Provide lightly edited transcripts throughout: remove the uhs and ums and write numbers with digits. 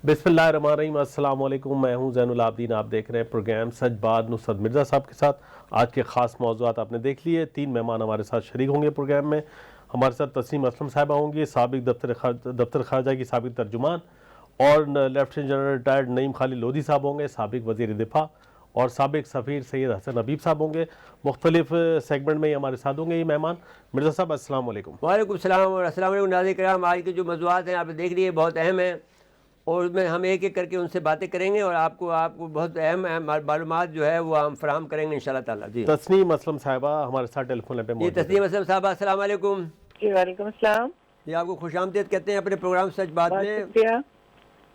بسم اللہ الرحمن الرحیم۔ السلام علیکم، میں ہوں زین العابدین۔ آپ دیکھ رہے ہیں پروگرام سچ بات نصرت مرزا صاحب کے ساتھ۔ آج کے خاص موضوعات آپ نے دیکھ لیے۔ 3 مہمان ہمارے ساتھ شریک ہوں گے پروگرام میں۔ ہمارے ساتھ تسنیم اسلم صاحبہ ہوں گی، سابق دفتر خارجہ کی سابق ترجمان، اور لیفٹیننٹ جنرل ریٹائرڈ نعیم خالد لودھی صاحب ہوں گے، سابق وزیر دفاع، اور سابق سفیر سید حسن حبیب صاحب ہوں گے۔ مختلف سیگمنٹ میں یہ ہمارے ساتھ ہوں گے یہ مہمان۔ مرزا صاحب السلام علیکم۔ وعلیکم السلام اور السلام علیکم ناظرین کرام۔ آج کے جو موضوعات ہیں آپ نے دیکھ لیے، بہت اہم ہیں، اور اس میں ہم ایک ایک کر کے ان سے باتیں کریں گے، اور آپ کو بہت اہم معلومات جو ہے وہ ہم فراہم کریں گے انشاءاللہ تعالیٰ۔ جی تسنیم اسلم صاحبہ ہمارے ساتھ ٹیلی فون پہ جی موجود ہیں۔ تسنیم اسلم صاحبہ السلام علیکم۔ جی وعلیکم السلام۔ جی آپ کو خوش آمدید کہتے ہیں اپنے پروگرام سچ بات بہت میں۔ شکریہ۔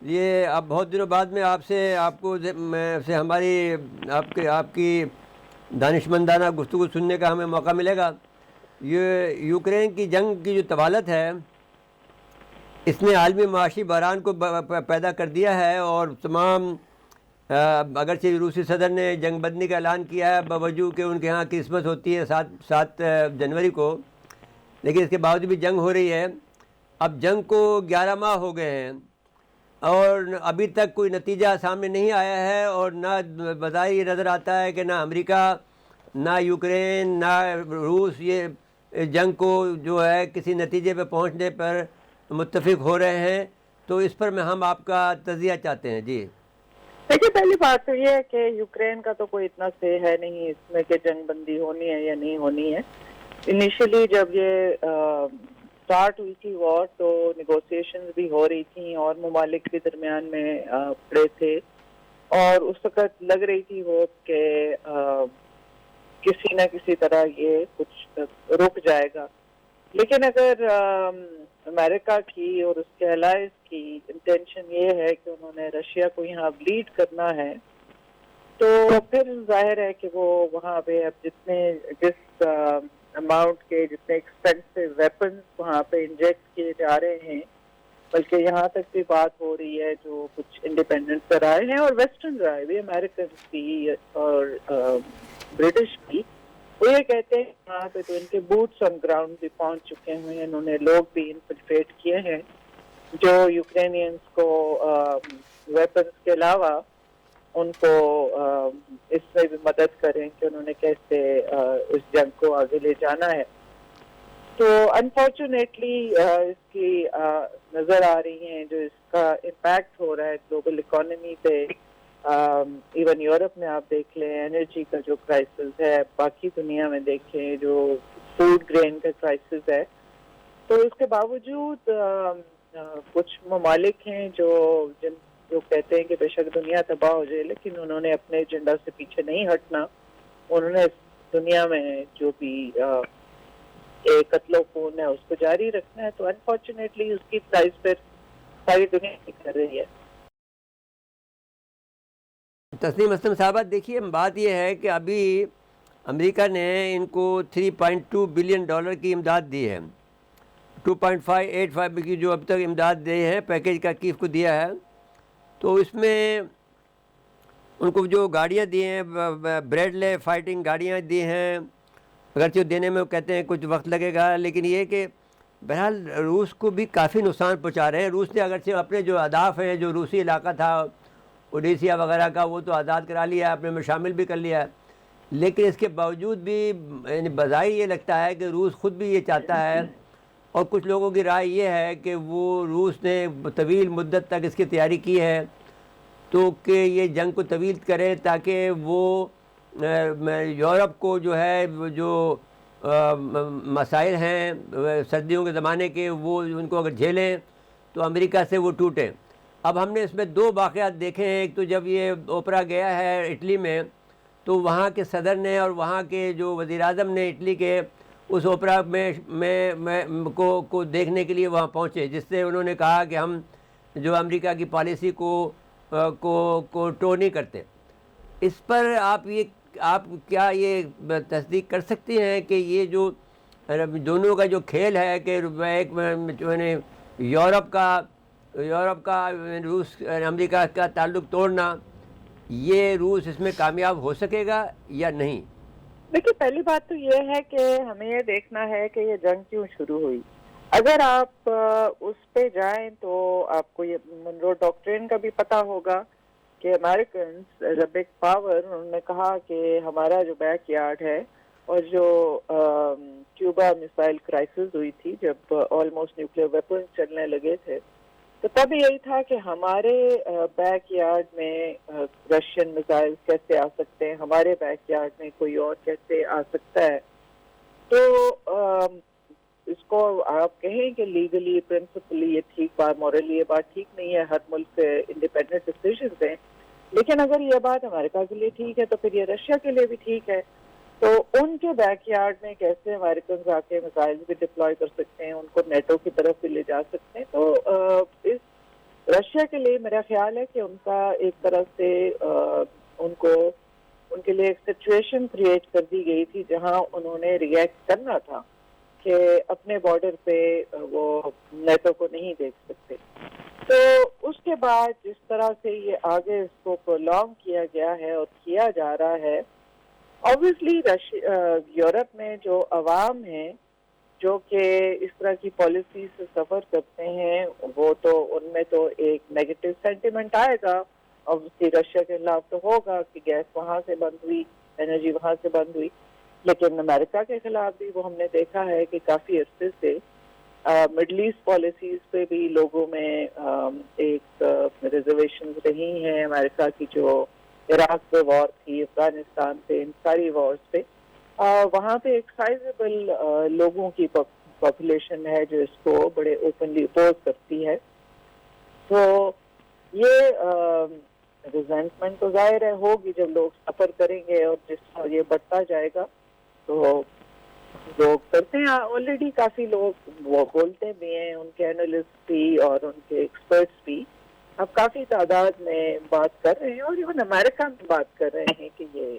یہ اب بہت دنوں بعد میں آپ سے ہماری آپ کی دانشمندانہ گفتگو سننے کا ہمیں موقع ملے گا۔ یہ یوکرین کی جنگ کی جو طوالت ہے، اس نے عالمی معاشی بحران کو پیدا کر دیا ہے، اور تمام اگرچہ روسی صدر نے جنگ بندی کا اعلان کیا ہے باوجود کہ ان کے ہاں کرسمس ہوتی ہے 7 جنوری کو، لیکن اس کے باوجود بھی جنگ ہو رہی ہے۔ اب جنگ کو 11 ماہ ہو گئے ہیں، اور ابھی تک کوئی نتیجہ سامنے نہیں آیا ہے، اور نہ بظاہر یہ نظر آتا ہے کہ نہ امریکہ، نہ یوکرین، نہ روس یہ جنگ کو جو ہے کسی نتیجے پہ پہنچنے پر متفق ہو رہے ہیں۔ تو اس پر ہم آپ کا تجزیہ چاہتے ہیں۔ جی دیکھیے، پہلی بات تو یہ ہے کہ یوکرین کا تو کوئی اتنا سے ہے نہیں اس میں کہ جنگ بندی ہونی ہے یا نہیں ہونی ہے۔ انیشلی جب یہ سٹارٹ ہوئی تھی وار، تو نیگوسیشنز بھی ہو رہی تھیں اور ممالک کے درمیان میں پڑے تھے، اور اس وقت لگ رہی تھی وہ کہ کسی نہ کسی طرح یہ کچھ رک جائے گا۔ لیکن اگر امریکہ کی اور اس کے الائز کی انٹینشن یہ ہے کہ انہوں نے رشیا کو یہاں بلیڈ کرنا ہے، تو پھر ظاہر ہے کہ وہ وہاں پہ اب جس اماؤنٹ کے جتنے ایکسپینسو ویپنز وہاں پہ انجیکٹ کیے جا رہے ہیں، بلکہ یہاں تک بھی بات ہو رہی ہے جو کچھ انڈیپینڈنٹ رائے ہیں اور ویسٹرن رائے بھی، امریکنز بھی اور برٹش بھی، وہ یہ کہتے ہیں یہاں پہ تو ان کے بوٹس آن گراؤنڈ بھی پہنچ چکے ہوئے ہیں، انہوں نے لوگ بھی انفلٹریٹ کیے ہیں جو یوکرینینز کو ویپنز کے علاوہ ان کو اس میں بھی مدد کریں کہ انہوں نے کیسے اس جنگ کو آگے لے جانا ہے۔ تو انفارچونیٹلی اس کی نظر آ رہی ہیں جو اس کا امپیکٹ ہو رہا ہے گلوبل اکانومی پہ، ایون یورپ میں آپ دیکھ لیں انرجی کا جو کرائسس ہے، باقی دنیا میں دیکھیں جو فوڈ گرین کا کرائسس ہے، تو اس کے باوجود کچھ ممالک ہیں جو کہتے ہیں کہ بے شک دنیا تباہ ہو جائے، لیکن انہوں نے اپنے ایجنڈا سے پیچھے نہیں ہٹنا، انہوں نے دنیا میں جو بھی قتل و خون ہے اس کو جاری رکھنا ہے۔ تو انفارچونیٹلی اس کی پرائز پر ساری دنیا کر رہی ہے۔ تسنیم اسلم صاحبہ، دیکھیے بات یہ ہے کہ ابھی امریکہ نے ان کو $3.2 بلین کی امداد دی ہے، 2.585 کی جو اب تک امداد دی ہے، پیکیج کا کیف کو دیا ہے۔ تو اس میں ان کو جو گاڑیاں دی ہیں، بریڈلے فائٹنگ گاڑیاں دی ہیں، اگرچہ دینے میں وہ کہتے ہیں کچھ وقت لگے گا، لیکن یہ کہ بہرحال روس کو بھی کافی نقصان پہنچا رہے ہیں۔ روس نے اگرچہ اپنے جو اہداف ہیں، جو روسی علاقہ تھا اوڈیسیا وغیرہ کا، وہ تو آزاد کرا لیا، اپنے میں شامل بھی کر لیا، لیکن اس کے باوجود بھی یعنی بظاہر یہ لگتا ہے کہ روس خود بھی یہ چاہتا ہے، اور کچھ لوگوں کی رائے یہ ہے کہ وہ روس نے طویل مدت تک اس کی تیاری کی ہے تو کہ یہ جنگ کو طویل کرے، تاکہ وہ یورپ کو جو ہے جو مسائل ہیں سردیوں کے زمانے کے، وہ ان کو اگر جھیلیں تو امریکہ سے وہ ٹوٹیں۔ اب ہم نے اس میں 2 واقعات دیکھے ہیں۔ ایک تو جب یہ اوپرا گیا ہے اٹلی میں، تو وہاں کے صدر نے اور وہاں کے جو وزیر اعظم نے اٹلی کے، اس اوپرا میں کو دیکھنے کے لیے وہاں پہنچے، جس سے انہوں نے کہا کہ ہم جو امریکہ کی پالیسی کو ٹو نہیں کرتے۔ اس پر آپ کیا یہ تصدیق کر سکتے ہیں کہ یہ جو دونوں کا جو کھیل ہے کہ ایک یورپ کا روس امریکہ کا تعلق توڑنا، یہ روس اس میں کامیاب ہو سکے گا یا نہیں؟ دیکھیے، پہلی بات تو یہ ہے کہ ہمیں یہ دیکھنا ہے کہ یہ جنگ کیوں شروع ہوئی۔ اگر آپ اس پہ جائیں تو آپ کو یہ منرو ڈاکٹرین کا بھی پتہ ہوگا کہ Americans as a big power انہوں نے کہا کہ ہمارا جو بیک یارڈ ہے اور جو کیوبا میسائل کرائسس ہوئی تھی جب آلموسٹ نیوکلیئر ویپنز چلنے لگے تھے تو تب یہی تھا کہ ہمارے بیک یارڈ میں رشین میزائل کیسے آ سکتے ہیں, ہمارے بیک یارڈ میں کوئی اور کیسے آ سکتا ہے. تو اس کو آپ کہیں کہ لیگلی پرنسپلی یہ ٹھیک بات, مورلی یہ بات ٹھیک نہیں ہے, ہر ملک کے انڈیپینڈنٹ ڈیسیژنز ہیں, لیکن اگر یہ بات امریکہ کے لیے ٹھیک ہے تو پھر یہ رشیا کے لیے بھی ٹھیک ہے. تو ان کے بیک یارڈ میں کیسے امریکنز آ کے میزائل بھی ڈپلوائے کر سکتے ہیں, ان کو نیٹو کی طرف بھی لے جا سکتے ہیں. تو اس رشیا کے لیے میرا خیال ہے کہ ان کا ایک طرح سے ان کے لیے ایک سچویشن کریٹ کر دی گئی تھی جہاں انہوں نے ریئیکٹ کرنا تھا کہ اپنے بارڈر پہ وہ نیٹو کو نہیں دیکھ سکتے. تو اس کے بعد جس طرح سے یہ آگے اس کو پرولونگ کیا گیا ہے اور کیا جا رہا ہے, obviously یورپ میں جو عوام ہیں جو کہ اس طرح کی پالیسی سے سفر کرتے ہیں, وہ تو ان میں تو ایک نیگیٹو سینٹیمنٹ آئے گا. obviously رشیا کے خلاف تو ہوگا کہ گیس وہاں سے بند ہوئی, انرجی وہاں سے بند ہوئی, لیکن امریکہ کے خلاف بھی وہ ہم نے دیکھا ہے کہ کافی عرصے سے مڈل ایسٹ پالیسیز پہ بھی لوگوں میں ایک ریزرویشن رہی ہیں. امریکہ کی جو عراق پہ وار تھی, افغانستان پہ, ان ساری وارز پہ وہاں پہ ایک سائزیبل لوگوں کی پاپولیشن ہے جو اس کو بڑے اوپنلی اپوز کرتی ہے. تو یہ ریزنٹمنٹ تو ظاہر ہے ہوگی جب لوگ سفر کریں گے, اور جس طرح یہ بڑھتا جائے گا تو لوگ کرتے ہیں. آلریڈی کافی لوگ وہ بولتے بھی ہیں, ان کے اینالسٹ بھی اور ان کے ایکسپرٹس بھی اب کافی تعداد میں بات کر رہے ہیں, اور ایون امریکہ میں بات کر رہے ہیں کہ یہ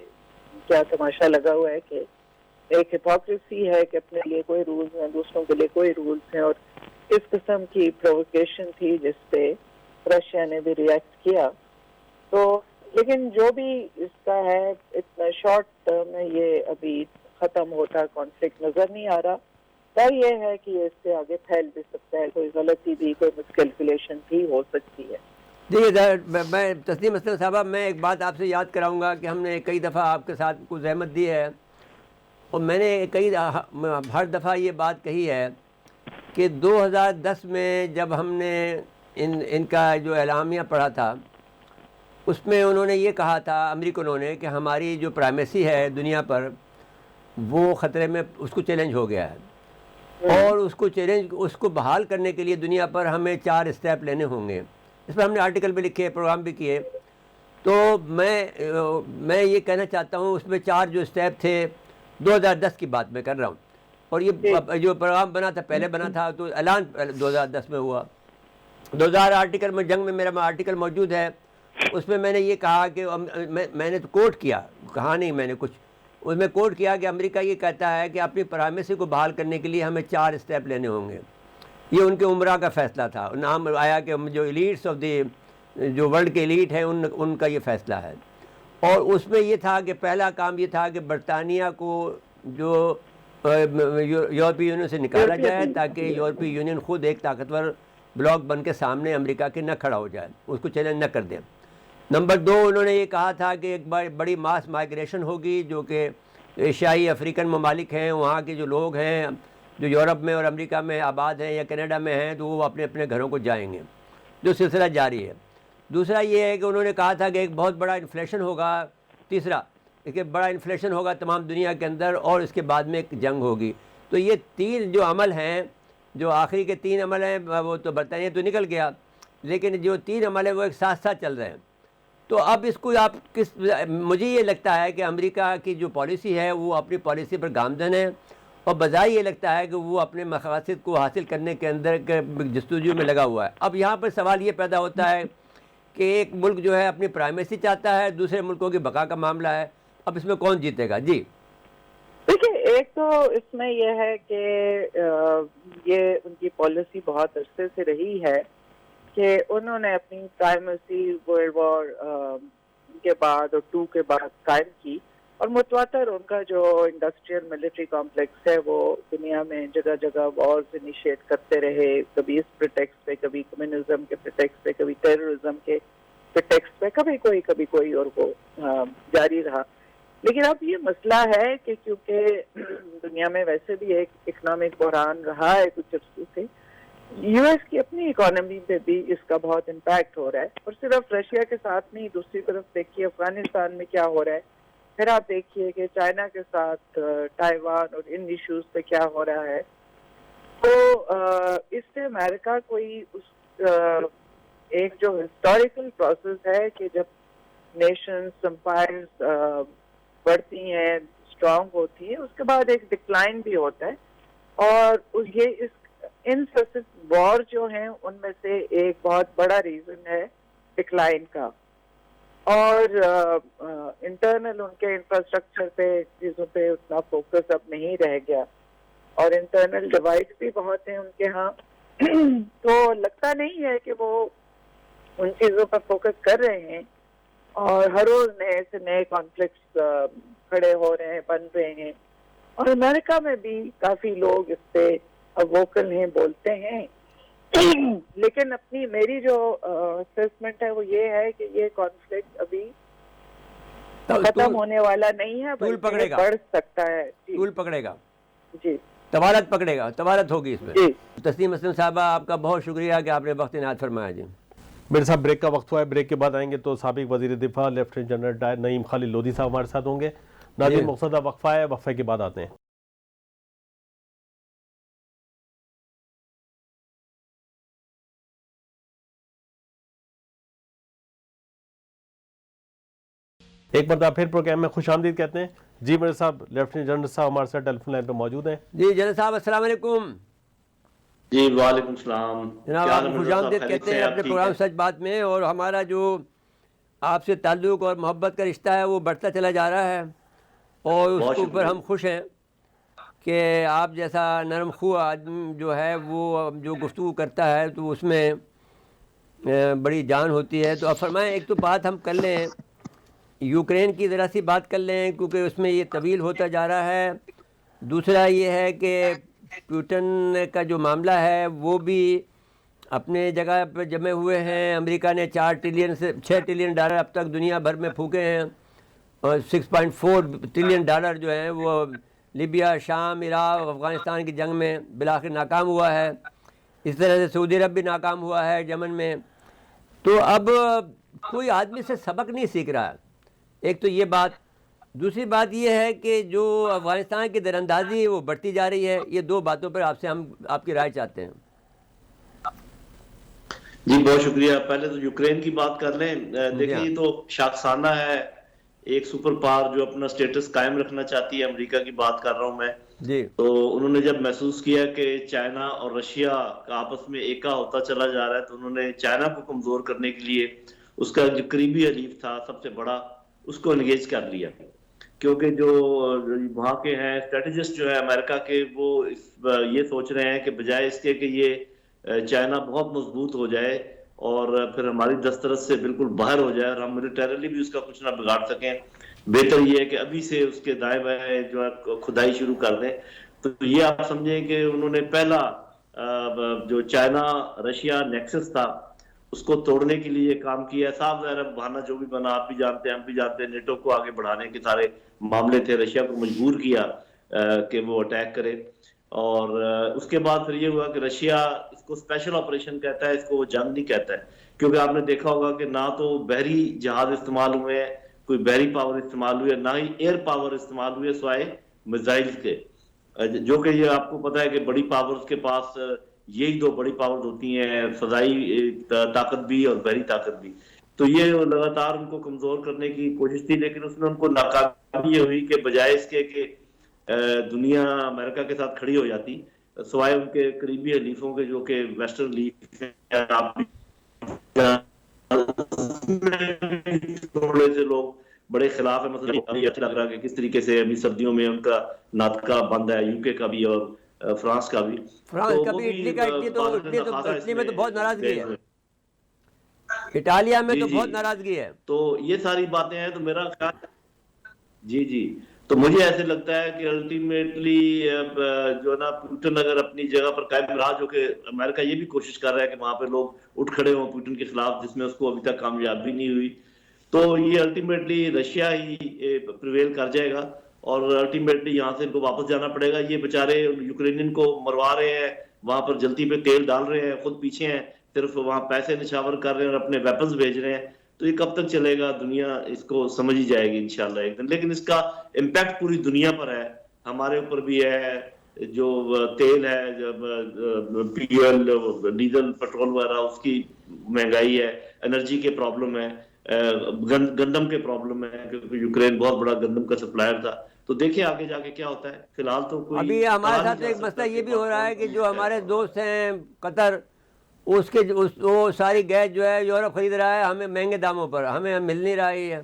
کیا تماشا لگا ہوا ہے کہ ایک ہپوکریسی ہے کہ اپنے لیے کوئی رولز ہیں, دوسروں کے لیے کوئی رولز ہیں. اور اس قسم کی پرووکیشن تھی جس پہ رشیا نے بھی ریئیکٹ کیا. تو لیکن جو بھی اس کا ہے اتنا شارٹ ٹرم میں یہ ابھی ختم ہوتا کانفلکٹ نظر نہیں آ رہا. ڈر یہ ہے کہ اس سے آگے پھیل بھی سکتا ہے, کوئی غلطی بھی, کوئی مسکیلکولیشن بھی ہو سکتی ہے. دیکھیے میں تسلیم اسلم صاحبہ, میں ایک بات آپ سے یاد کراؤں گا کہ ہم نے کئی دفعہ آپ کے ساتھ کچھ زحمت دی ہے, اور میں نے ہر دفعہ یہ بات کہی ہے کہ 2010 میں جب ہم نے ان کا جو اعلامیہ پڑھا تھا اس میں انہوں نے یہ کہا تھا, امریکنوں نے, کہ ہماری جو پرائمیسی ہے دنیا پر وہ خطرے میں, اس کو چیلنج ہو گیا ہے, اور اس کو بحال کرنے کے لیے دنیا پر ہمیں 4 اسٹیپ لینے ہوں گے. اس پر ہم نے آرٹیکل بھی لکھے, پروگرام بھی کیے. تو میں یہ کہنا چاہتا ہوں اس میں 4 جو اسٹیپ تھے 2010 کی بات میں کر رہا ہوں, اور یہ جو پروگرام بنا تھا پہلے بنا تھا, تو اعلان 2010 میں ہوا. 2000 آرٹیکل میں جنگ میں میرا آرٹیکل موجود ہے, اس میں میں نے یہ کہا کہ میں نے تو کوٹ کیا, کہا نہیں میں نے کچھ, اس میں کوٹ کیا کہ امریکہ یہ کہتا ہے کہ اپنی پرائمیسی کو بحال کرنے کے لیے ہمیں 4 اسٹیپ لینے ہوں گے. یہ ان کے عمرہ کا فیصلہ تھا, نام آیا کہ جو ایلیٹس آف دی, جو ورلڈ کے ایلیٹ ہیں ان کا یہ فیصلہ ہے. اور اس میں یہ تھا کہ پہلا کام یہ تھا کہ برطانیہ کو جو یورپی یونین سے نکالا جائے تاکہ یورپی یونین خود ایک طاقتور بلاک بن کے سامنے امریکہ کے نہ کھڑا ہو جائے, اس کو چیلنج نہ کر دیں. نمبر 2 انہوں نے یہ کہا تھا کہ ایک بڑی ماس مائیگریشن ہوگی, جو کہ ایشیائی افریقن ممالک ہیں, وہاں کے جو لوگ ہیں جو یورپ میں اور امریکہ میں آباد ہیں یا کینیڈا میں ہیں, تو وہ اپنے اپنے گھروں کو جائیں گے, جو سلسلہ جاری ہے. دوسرا یہ ہے کہ انہوں نے کہا تھا کہ ایک بہت بڑا انفلیشن ہوگا. تیسرا ایک بڑا انفلیشن ہوگا تمام دنیا کے اندر, اور اس کے بعد میں ایک جنگ ہوگی. تو یہ 3 جو عمل ہیں, جو آخری کے 3 عمل ہیں, وہ تو برطانیہ تو نکل گیا, لیکن جو 3 عمل ہیں وہ ایک ساتھ ساتھ چل رہے ہیں. تو اب اس کو آپ مجھے یہ لگتا ہے کہ امریکہ کی جو پالیسی ہے وہ اپنی پالیسی پر گامزن ہے, اور بظاہر یہ لگتا ہے کہ وہ اپنے مقاصد کو حاصل کرنے کے اندر جستجو میں لگا ہوا ہے. اب یہاں پر سوال یہ پیدا ہوتا ہے کہ ایک ملک جو ہے اپنی پرائمیسی چاہتا ہے, دوسرے ملکوں کی بقا کا معاملہ ہے, اب اس میں کون جیتے گا؟ جی دیکھیے, ایک تو اس میں یہ ہے کہ یہ ان کی پالیسی بہت عرصے سے رہی ہے کہ انہوں نے اپنی پرائمیسی ورلڈ وار کے بعد اور 2 کے بعد قائم کی, اور متواتر ان کا جو انڈسٹریل ملٹری کمپلیکس ہے وہ دنیا میں جگہ جگہ وارز انیشیٹ کرتے رہے، کبھی اس پریٹیکسٹ پہ، کبھی کمیونزم کے پریٹیکسٹ پہ، کبھی ٹیررزم کے پریٹیکسٹ پہ، کبھی کوئی اور وہ جاری رہا. لیکن اب یہ مسئلہ ہے کہ کیونکہ دنیا میں ویسے بھی ایک اکنامک بحران رہا ہے کچھ عرصے سے، یو ایس کی اپنی اکانومی پہ بھی اس کا بہت امپیکٹ ہو رہا ہے. اور صرف رشیا کے ساتھ نہیں، دوسری طرف دیکھیے افغانستان میں کیا ہو رہا ہے، پھر آپ دیکھیے کہ چائنا کے ساتھ تائیوان اور ان ایشوز پہ کیا ہو رہا ہے. تو اس سے امریکہ کوئی اس ایک جو ہسٹوریکل پروسیس ہے کہ جب نیشنز امپائرز بڑھتی ہیں، اسٹرانگ ہوتی ہیں، اس کے بعد ایک ڈکلائن بھی ہوتا ہے. اور یہ ان وار جو ہیں ان میں سے ایک بہت بڑا ریزن ہے ڈکلائن کا. اور انٹرنل ان کے انفراسٹرکچر پہ چیزوں پہ اتنا فوکس اب نہیں رہ گیا، اور انٹرنل ڈیوائڈ بھی بہت ہیں ان کے ہاں. تو لگتا نہیں ہے کہ وہ ان چیزوں پر فوکس کر رہے ہیں، اور ہر روز نئے سے نئے کانفلکٹس کھڑے ہو رہے ہیں، بن رہے ہیں. اور امریکہ میں بھی کافی لوگ اس پہ ووکل ہیں، بولتے ہیں. لیکن میری جو اسیسمنٹ ہے وہ یہ ہے کہ یہ کانفلکٹ ابھی ختم ہونے والا نہیں ہے، بلکہ بڑھ سکتا ہے. طول پکڑے گا، جی طوالت پکڑے گا، طوالت ہوگی اس میں. جی. تسنیم اسلم صاحبہ، آپ کا بہت شکریہ کہ آپ نے وقت عنایت فرمایا. جی میرے صاحب بریک کا وقت ہوا ہے، بریک کے بعد آئیں گے تو سابق وزیر دفاع لیفٹیننٹ جنرل نعیم خالد لودھی صاحب ہمارے ساتھ ہوں گے. ناظرین مقصدہ وقفہ ہے، وقفے کے بعد آتے ہیں. ایک مرتبہ پھر پروگرام میں خوش آمدید کہتے ہیں. جی میرے صاحب لیفٹیننٹ جنرل صاحب ہمارے ساتھ ٹیلی فون لائن پہ موجود ہیں. جی جنرل صاحب السلام علیکم. جی وعلیکم السلام جناب، آپ خوش آمدید کہتے ہیں اپنے پروگرام سچ بات میں. اور ہمارا جو آپ سے تعلق اور محبت کا رشتہ ہے وہ بڑھتا چلا جا رہا ہے، اور اس کے اوپر ہم خوش ہیں کہ آپ جیسا نرم خو آدمی جو ہے وہ جو گفتگو کرتا ہے تو اس میں بڑی جان ہوتی ہے. تو اب فرمائیں، ایک تو بات ہم کر لیں یوکرین کی، ذرا سی بات کر لیں کیونکہ اس میں یہ طویل ہوتا جا رہا ہے. دوسرا یہ ہے کہ پیوٹن کا جو معاملہ ہے وہ بھی اپنے جگہ پہ جمے ہوئے ہیں. امریکہ نے 6 ٹریلین ڈالر اب تک دنیا بھر میں پھونکے ہیں، اور 6.4 ٹریلین ڈالر جو ہیں وہ لیبیا، شام، عراق، افغانستان کی جنگ میں بالآخر ناکام ہوا ہے. اس طرح سے سعودی عرب بھی ناکام ہوا ہے یمن میں. تو اب کوئی آدمی سے سبق نہیں سیکھ رہا. ایک تو یہ بات. دوسری بات یہ ہے کہ جو افغانستان کی دراندازی وہ بڑھتی جا رہی ہے. یہ دو باتوں پر ہم آپ کی رائے چاہتے ہیں. جی بہت شکریہ. پہلے تو یوکرین کی بات کر لیں. دیکھیں یہ تو شاخسانہ ہے، ایک سپر پاور جو اپنا سٹیٹس قائم رکھنا چاہتی ہے. امریکہ کی بات کر رہا ہوں میں. جی. تو انہوں نے جب محسوس کیا کہ چائنا اور رشیا کا آپس میں ایکا ہوتا چلا جا رہا ہے، تو انہوں نے چائنا کو کمزور کرنے کے لیے اس کا جو قریبی حلیف تھا سب سے بڑا، اس کو انگیج کر لیا. کیونکہ جو وہاں کے ہیں اسٹریٹجسٹ جو ہے امریکہ کے، وہ یہ سوچ رہے ہیں کہ بجائے اس کے کہ یہ چائنا بہت مضبوط ہو جائے اور پھر ہماری دسترس سے بالکل باہر ہو جائے اور ہم ملیٹریلی بھی اس کا کچھ نہ بگاڑ سکیں، بہتر یہ ہے کہ ابھی سے اس کے دائیں بائیں جو ہے کھدائی شروع کر دیں. تو یہ آپ سمجھیں کہ انہوں نے پہلا جو چائنا رشیا نیکسس تھا اس کو توڑنے کے لیے کام کیا. صاف ظاہر ہے بہانہ جو بھی بنا، آپ بھی جانتے ہیں ہم بھی جانتے ہیں، نیٹو کو آگے بڑھانے کے سارے معاملے تھے. رشیا کو مجبور کیا کہ وہ اٹیک کرے. اور اس کے بعد پھر یہ ہوا کہ رشیا اس کو اسپیشل آپریشن کہتا ہے، اس کو وہ جنگ نہیں کہتا ہے. کیونکہ آپ نے دیکھا ہوگا کہ نہ تو بحری جہاز استعمال ہوئے ہیں، کوئی بحری پاور استعمال ہوئی ہے، نہ ہی ایئر پاور استعمال ہوئی ہے سوائے میزائل کے، جو کہ یہ آپ کو پتا ہے کہ بڑی پاورز کے پاس یہی دو بڑی پاورز ہوتی ہیں، فضائی طاقت بھی اور بحری طاقت بھی. تو یہ لگاتار ان کو کمزور کرنے کی کوشش تھی، لیکن اس میں ان کو ناکامی یہ ہوئی کہ بجائے اس کے کہ دنیا امریکہ کے ساتھ کھڑی ہو جاتی، سوائے ان کے قریبی حلیفوں کے جو کہ ویسٹرن لیگ تھوڑے سے لوگ بڑے خلاف ہیں. مثلا اچھا لگ رہا کہ کس طریقے سے ابھی سردیوں میں ان کا ناطقہ بند ہے، یو کے کا بھی اور فرانس کا بھی. فرانس کا بھی، اٹلی کا، اٹلی میں تو بہت ناراضگی ہے، اٹالیا میں تو بہت ناراضگی ہے. تو یہ ساری باتیں ہیں. تو میرا خیال جی جی، تو مجھے ایسے لگتا ہے کہ الٹیمیٹلی جو ہے نا پوٹن اگر اپنی جگہ پر قائم رہا، جو کہ امریکہ یہ بھی کوشش کر رہا ہے کہ وہاں پہ لوگ اٹھ کھڑے ہوں پوٹن کے خلاف، جس میں اس کو ابھی تک کامیابی نہیں ہوئی، تو یہ الٹیمیٹلی رشیا ہی پریویل کر جائے گا، اور الٹیمیٹلی یہاں سے ان کو واپس جانا پڑے گا۔ یہ بیچارے یوکرینین کو مروا رہے ہیں، وہاں پر جلتی پہ تیل ڈال رہے ہیں، خود پیچھے ہیں، صرف وہاں پیسے نشاور کر رہے ہیں اور اپنے ویپنز بھیج رہے ہیں۔ تو یہ کب تک چلے گا، دنیا اس کو سمجھ ہی جائے گی انشاءاللہ ایک دن، لیکن اس کا امپیکٹ پوری دنیا پر ہے، ہمارے اوپر بھی ہے۔ جو تیل ہے، فیول، ڈیزل، پیٹرول وغیرہ، اس کی مہنگائی ہے، انرجی کے پرابلم ہے، گندم کے پرابلم ہے، کیونکہ یوکرین بہت بڑا گندم کا سپلائر تھا۔ تو دیکھیں آگے جا کے کیا ہوتا ہے، فی الحال تو کوئی ابھی ہمارے کہا نہیں ساتھ جا ایک سکتا مسئلہ یہ کہ بھی ہو رہا ہے کہ جو کون ہمارے دوست ہیں قطر، وہ ساری گیس جو ہے یورپ خرید رہا ہے ہمیں مہنگے داموں پر، ہمیں مل نہیں رہی ہے،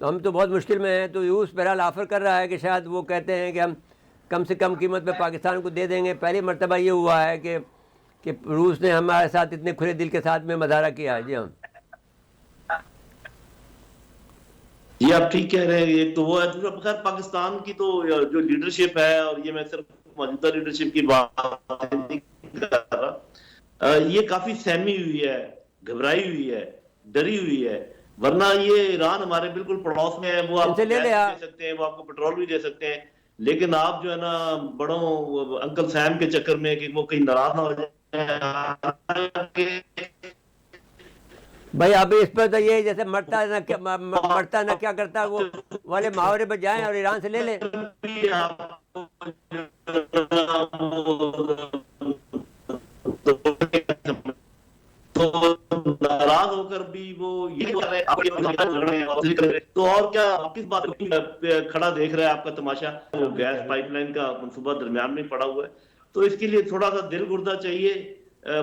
تو ہم تو بہت مشکل میں ہیں۔ تو روس بہرحال آفر کر رہا ہے کہ شاید وہ کہتے ہیں کہ ہم کم سے کم قیمت پہ پاکستان کو دے دیں گے۔ پہلی مرتبہ یہ ہوا ہے کہ روس نے ہمارے ساتھ اتنے کھلے دل کے ساتھ میں مظاہرہ کیا ہے۔ جی ہاں جی، آپ ٹھیک کہہ رہے ہیں۔ ایک تو وہ ہے، دوسرا خیر پاکستان کی تو جو لیڈرشپ ہے، اور یہ میں صرف موجودہ لیڈرشپ کی بات نہیں کر رہا، یہ کافی سہمی ہوئی ہے، گھبرائی ہوئی ہے، ڈری ہوئی ہے۔ ورنہ یہ ایران ہمارے بالکل پڑوس میں ہے، وہ ان آپ سے کو لے گیس لیا۔ بھی دے سکتے ہیں، وہ آپ کو پیٹرول بھی دے سکتے ہیں، لیکن آپ جو ہے نا بڑوں انکل سیم کے چکر میں کہ وہ کہیں ناراض نہ ہو جائیں۔ بھائی ابھی اس پہ تو یہ جیسے مرتا نہ کیا کرتا وہ والے محاورے پہ جائیں اور ایران سے لے لیں۔ تو ناراض ہو کر بھی وہ یہ تو اور کیا، آپ کس بات پہ کھڑا دیکھ رہے ہیں آپ کا تماشا؟ گیس پائپ لائن کا منصوبہ درمیان میں پڑا ہوا ہے، تو اس کے لیے تھوڑا سا دل گردہ چاہیے،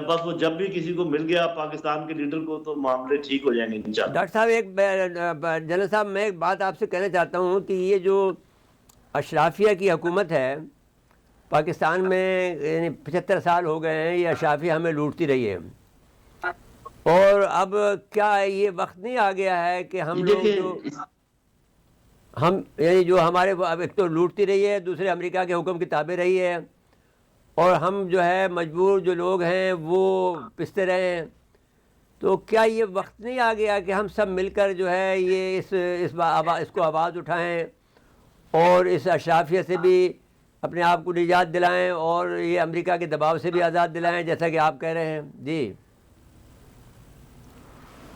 بس وہ جب بھی کسی کو مل گیا پاکستان کے لیڈر کو تو معاملے ٹھیک ہو جائیں گے انشاءاللہ۔ ڈاکٹر صاحب جنرل صاحب میں ایک بات آپ سے کہنا چاہتا ہوں کہ یہ جو اشرافیہ کی حکومت ہے پاکستان میں، یعنی 75 سال ہو گئے ہیں یہ اشرافیہ ہمیں لوٹتی رہی ہے، اور اب کیا یہ وقت نہیں آ گیا ہے کہ ہم لوگ یعنی جو ہمارے اب ایک تو لوٹتی رہی ہے، دوسرے امریکہ کے حکم کی تابع رہی ہے، اور ہم جو ہے مجبور جو لوگ ہیں وہ پستے رہے ہیں، تو کیا یہ وقت نہیں آ گیا کہ ہم سب مل کر جو ہے یہ اس کو آواز اٹھائیں اور اس اشرافیہ سے بھی اپنے آپ کو نجات دلائیں اور یہ امریکہ کے دباؤ سے بھی آزاد دلائیں جیسا کہ آپ کہہ رہے ہیں؟ جی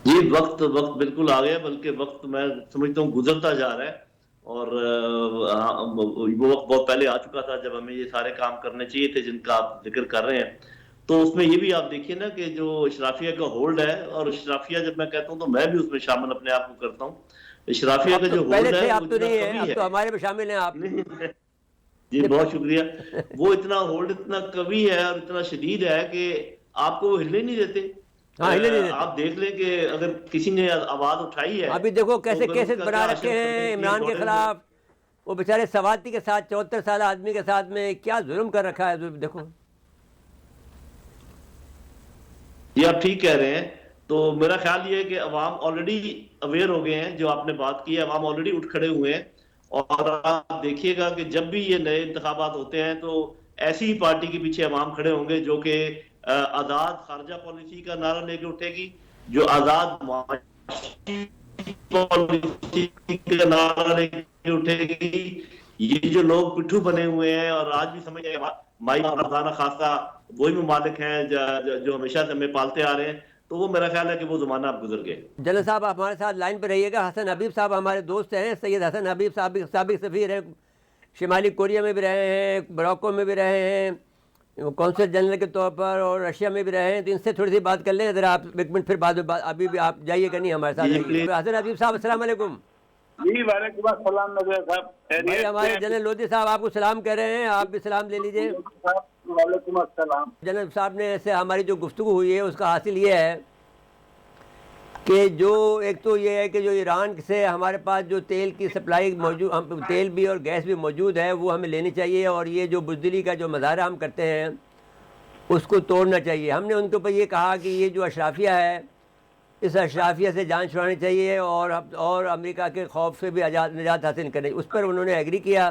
جی، وقت بالکل آ گیا، بلکہ وقت میں سمجھتا ہوں گزرتا جا رہا ہے، اور وہ وقت بہت پہلے آ چکا تھا جب ہمیں یہ سارے کام کرنے چاہیے تھے جن کا آپ ذکر کر رہے ہیں۔ تو اس میں یہ بھی آپ دیکھیے نا کہ جو اشرافیہ کا ہولڈ ہے، اور اشرافیہ جب میں کہتا ہوں تو میں بھی اس میں شامل اپنے آپ کو کرتا ہوں، اشرافیہ اب کا تو جو پہلے ہولڈ ہے تھے، وہ اب تو اتنا نہیں ہے، قوی اب ہے۔ تو ہمارے میں شامل ہیں آپ۔ جی بہت شکریہ۔ وہ اتنا ہولڈ اتنا قوی ہے اور اتنا شدید ہے کہ آپ کو وہ ہلنے نہیں دیتے۔ ہاں ہلنے نہیں دیتے۔ آپ دیکھ لیں کہ اگر کسی نے آواز اٹھائی ہے ابھی دیکھو تو کیسے پھر اس کیسز کا بنا کیا رکھے اشر ہیں کرنے کی عمران کے دوڑے ہوئے۔ خلاف، وہ بیچارے سوادی کے ساتھ 74 سالہ آدمی کے ساتھ میں کیا ظلم کر رکھا ہے، دیکھو۔ جی آپ ٹھیک کہہ رہے ہیں۔ تو میرا خیال یہ ہے کہ عوام آلریڈی اویئر ہو گئے ہیں، جو آپ نے بات کی ہے، عوام آلریڈی اٹھ کھڑے ہوئے ہیں، اور آپ دیکھیے گا کہ جب بھی یہ نئے انتخابات ہوتے ہیں تو ایسی ہی پارٹی کے پیچھے عوام کھڑے ہوں گے جو کہ آزاد خارجہ پالیسی کا نعرہ لے کے اٹھے گی، جو آزاد معاشی پالیسی کا نعرہ لے کے اٹھے گی۔ یہ جو لوگ پٹھو بنے ہوئے ہیں اور آج بھی سمجھ گئے مائی خزانہ خاصہ وہی ممالک ہیں جو ہمیشہ سے ہمیں پالتے آ رہے ہیں، تو وہ میرا خیال ہے کہ وہ زمانہ اب گزر گئے۔ جنرل صاحب آپ ہمارے ساتھ لائن پہ رہیے گا۔ حسن حبیب صاحب ہمارے دوست ہیں، سید حسن حبیب سابق سفیر ہیں، شمالی کوریا میں بھی رہے ہیں، موروکو میں بھی رہے ہیں کونسل جنرل کے طور پر، اور رشیا میں بھی رہے ہیں، تو ان سے تھوڑی سی بات کر لیں ذرا آپ ایک منٹ، پھر بعد میں ابھی بھی آپ جائیے گا نہیں، ہمارے ساتھ جی رہیے۔ حسن حبیب صاحب السلام علیکم۔ جی وعلیکم السلام نظیر صاحب، بھائی ہمارے جنرل لودھی صاحب آپ کو سلام کہہ رہے ہیں، آپ بھی سلام لے لیجئے۔ وعلیکم السلام۔ جنرل صاحب نے ایسے ہماری جو گفتگو ہوئی ہے اس کا حاصل یہ ہے کہ جو ایک تو یہ ہے کہ جو ایران سے ہمارے پاس جو تیل کی سپلائی موجود، تیل بھی اور گیس بھی موجود ہے، وہ ہمیں لینی چاہیے، اور یہ جو بزدلی کا جو مظاہرہ ہم کرتے ہیں اس کو توڑنا چاہیے۔ ہم نے ان کے اوپر یہ کہا کہ یہ جو اشرافیہ ہے اس اشرافیہ سے جان چھڑانی چاہیے اور امریکہ کے خوف سے بھی نجات حاصل کرنی. اس پر انہوں نے ایگری کیا.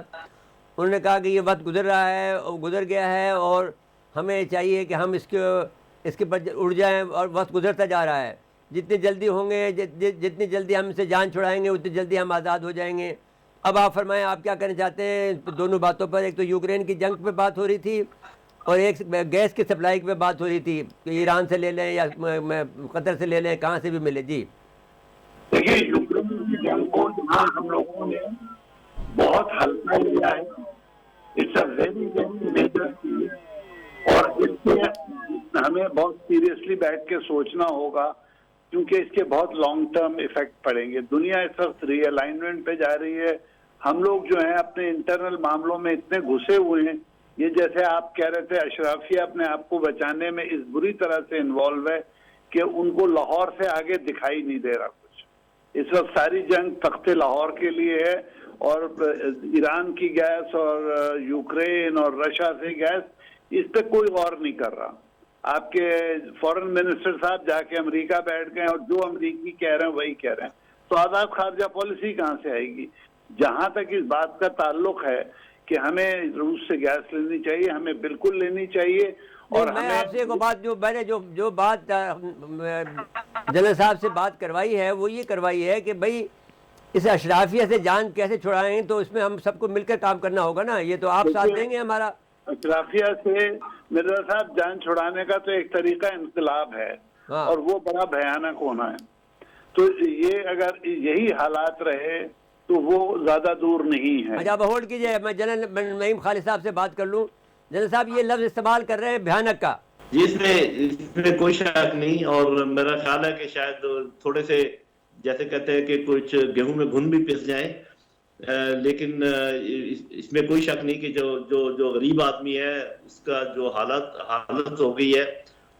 انہوں نے کہا کہ یہ وقت گزر رہا ہے اور گزر گیا ہے اور ہمیں چاہیے کہ ہم اس کے پر اڑ جائیں, اور وقت گزرتا جا رہا ہے. جتنی جلدی ہوں گے, جتنی جلدی ہم سے جان چھڑائیں گے اتنی جلدی ہم آزاد ہو جائیں گے. اب آپ فرمائیں آپ کیا کرنا چاہتے ہیں دونوں باتوں پر. ایک تو یوکرین کی جنگ پہ بات ہو رہی تھی اور ایک گیس کی سپلائی پہ بات ہو رہی تھی کہ ایران سے لے لیں یا قطر سے لے لیں, کہاں سے بھی ملے. جی دیکھیے یوکرین کی جنگ کو جہاں ہم لوگوں نے بہت ہلکا لیا ہے, it's a very very major چیز, اور اس سے ہمیں بہت سیریسلی بیٹھ کے سوچنا ہوگا کیونکہ اس کے بہت لانگ ٹرم ایفیکٹ پڑیں گے. دنیا اس وقت ری الائنمنٹ پہ جا رہی ہے. ہم لوگ جو ہیں اپنے انٹرنل معاملوں میں اتنے گھسے ہوئے ہیں. یہ جیسے آپ کہہ رہے تھے اشرافیہ اپنے آپ کو بچانے میں اس بری طرح سے انوالو ہے کہ ان کو لاہور سے آگے دکھائی نہیں دے رہا کچھ. اس وقت ساری جنگ تخت لاہور کے لیے ہے, اور ایران کی گیس اور یوکرین اور رشیا سے گیس, اس پہ کوئی غور نہیں کر رہا. آپ کے فورن منسٹر صاحب جا کے امریکہ بیٹھ گئے اور جو امریکی کہہ رہے ہیں وہی کہہ رہے ہیں. تو آزاد خارجہ پالیسی کہاں سے آئے گی؟ جہاں تک اس بات کا تعلق ہے کہ ہمیں روس سے گیس لینی چاہیے, ہمیں بالکل لینی چاہیے. اور میں آپ سے ایک بات میں نے جو بات جنرل صاحب سے بات کروائی ہے وہ یہ کروائی ہے کہ بھائی اس اشرافیہ سے جان کیسے چھڑائیں, تو اس میں ہم سب کو مل کر کام کرنا ہوگا نا. یہ تو آپ ساتھ دیں گے ہمارا. اشرافیہ سے مرزا صاحب جان چھڑانے کا تو ایک طریقہ انقلاب ہے, اور وہ بڑا بھیانک ہونا ہے. تو یہ اگر یہی حالات رہے تو وہ زیادہ دور نہیں ہے. اچھا اب ہولڈ کیجئے, میں جنرل نعیم خالد صاحب سے بات کر لوں. جنرل صاحب یہ لفظ استعمال کر رہے ہیں بھیانک کا. جی اس میں کوئی شک نہیں, اور میرا خیال ہے کہ شاید تھوڑے سے جیسے کہتے ہیں کہ کچھ گیہوں میں گھن بھی پس جائیں, لیکن اس میں کوئی شک نہیں کہ جو غریب آدمی ہے اس کا جو حالت ہو گئی ہے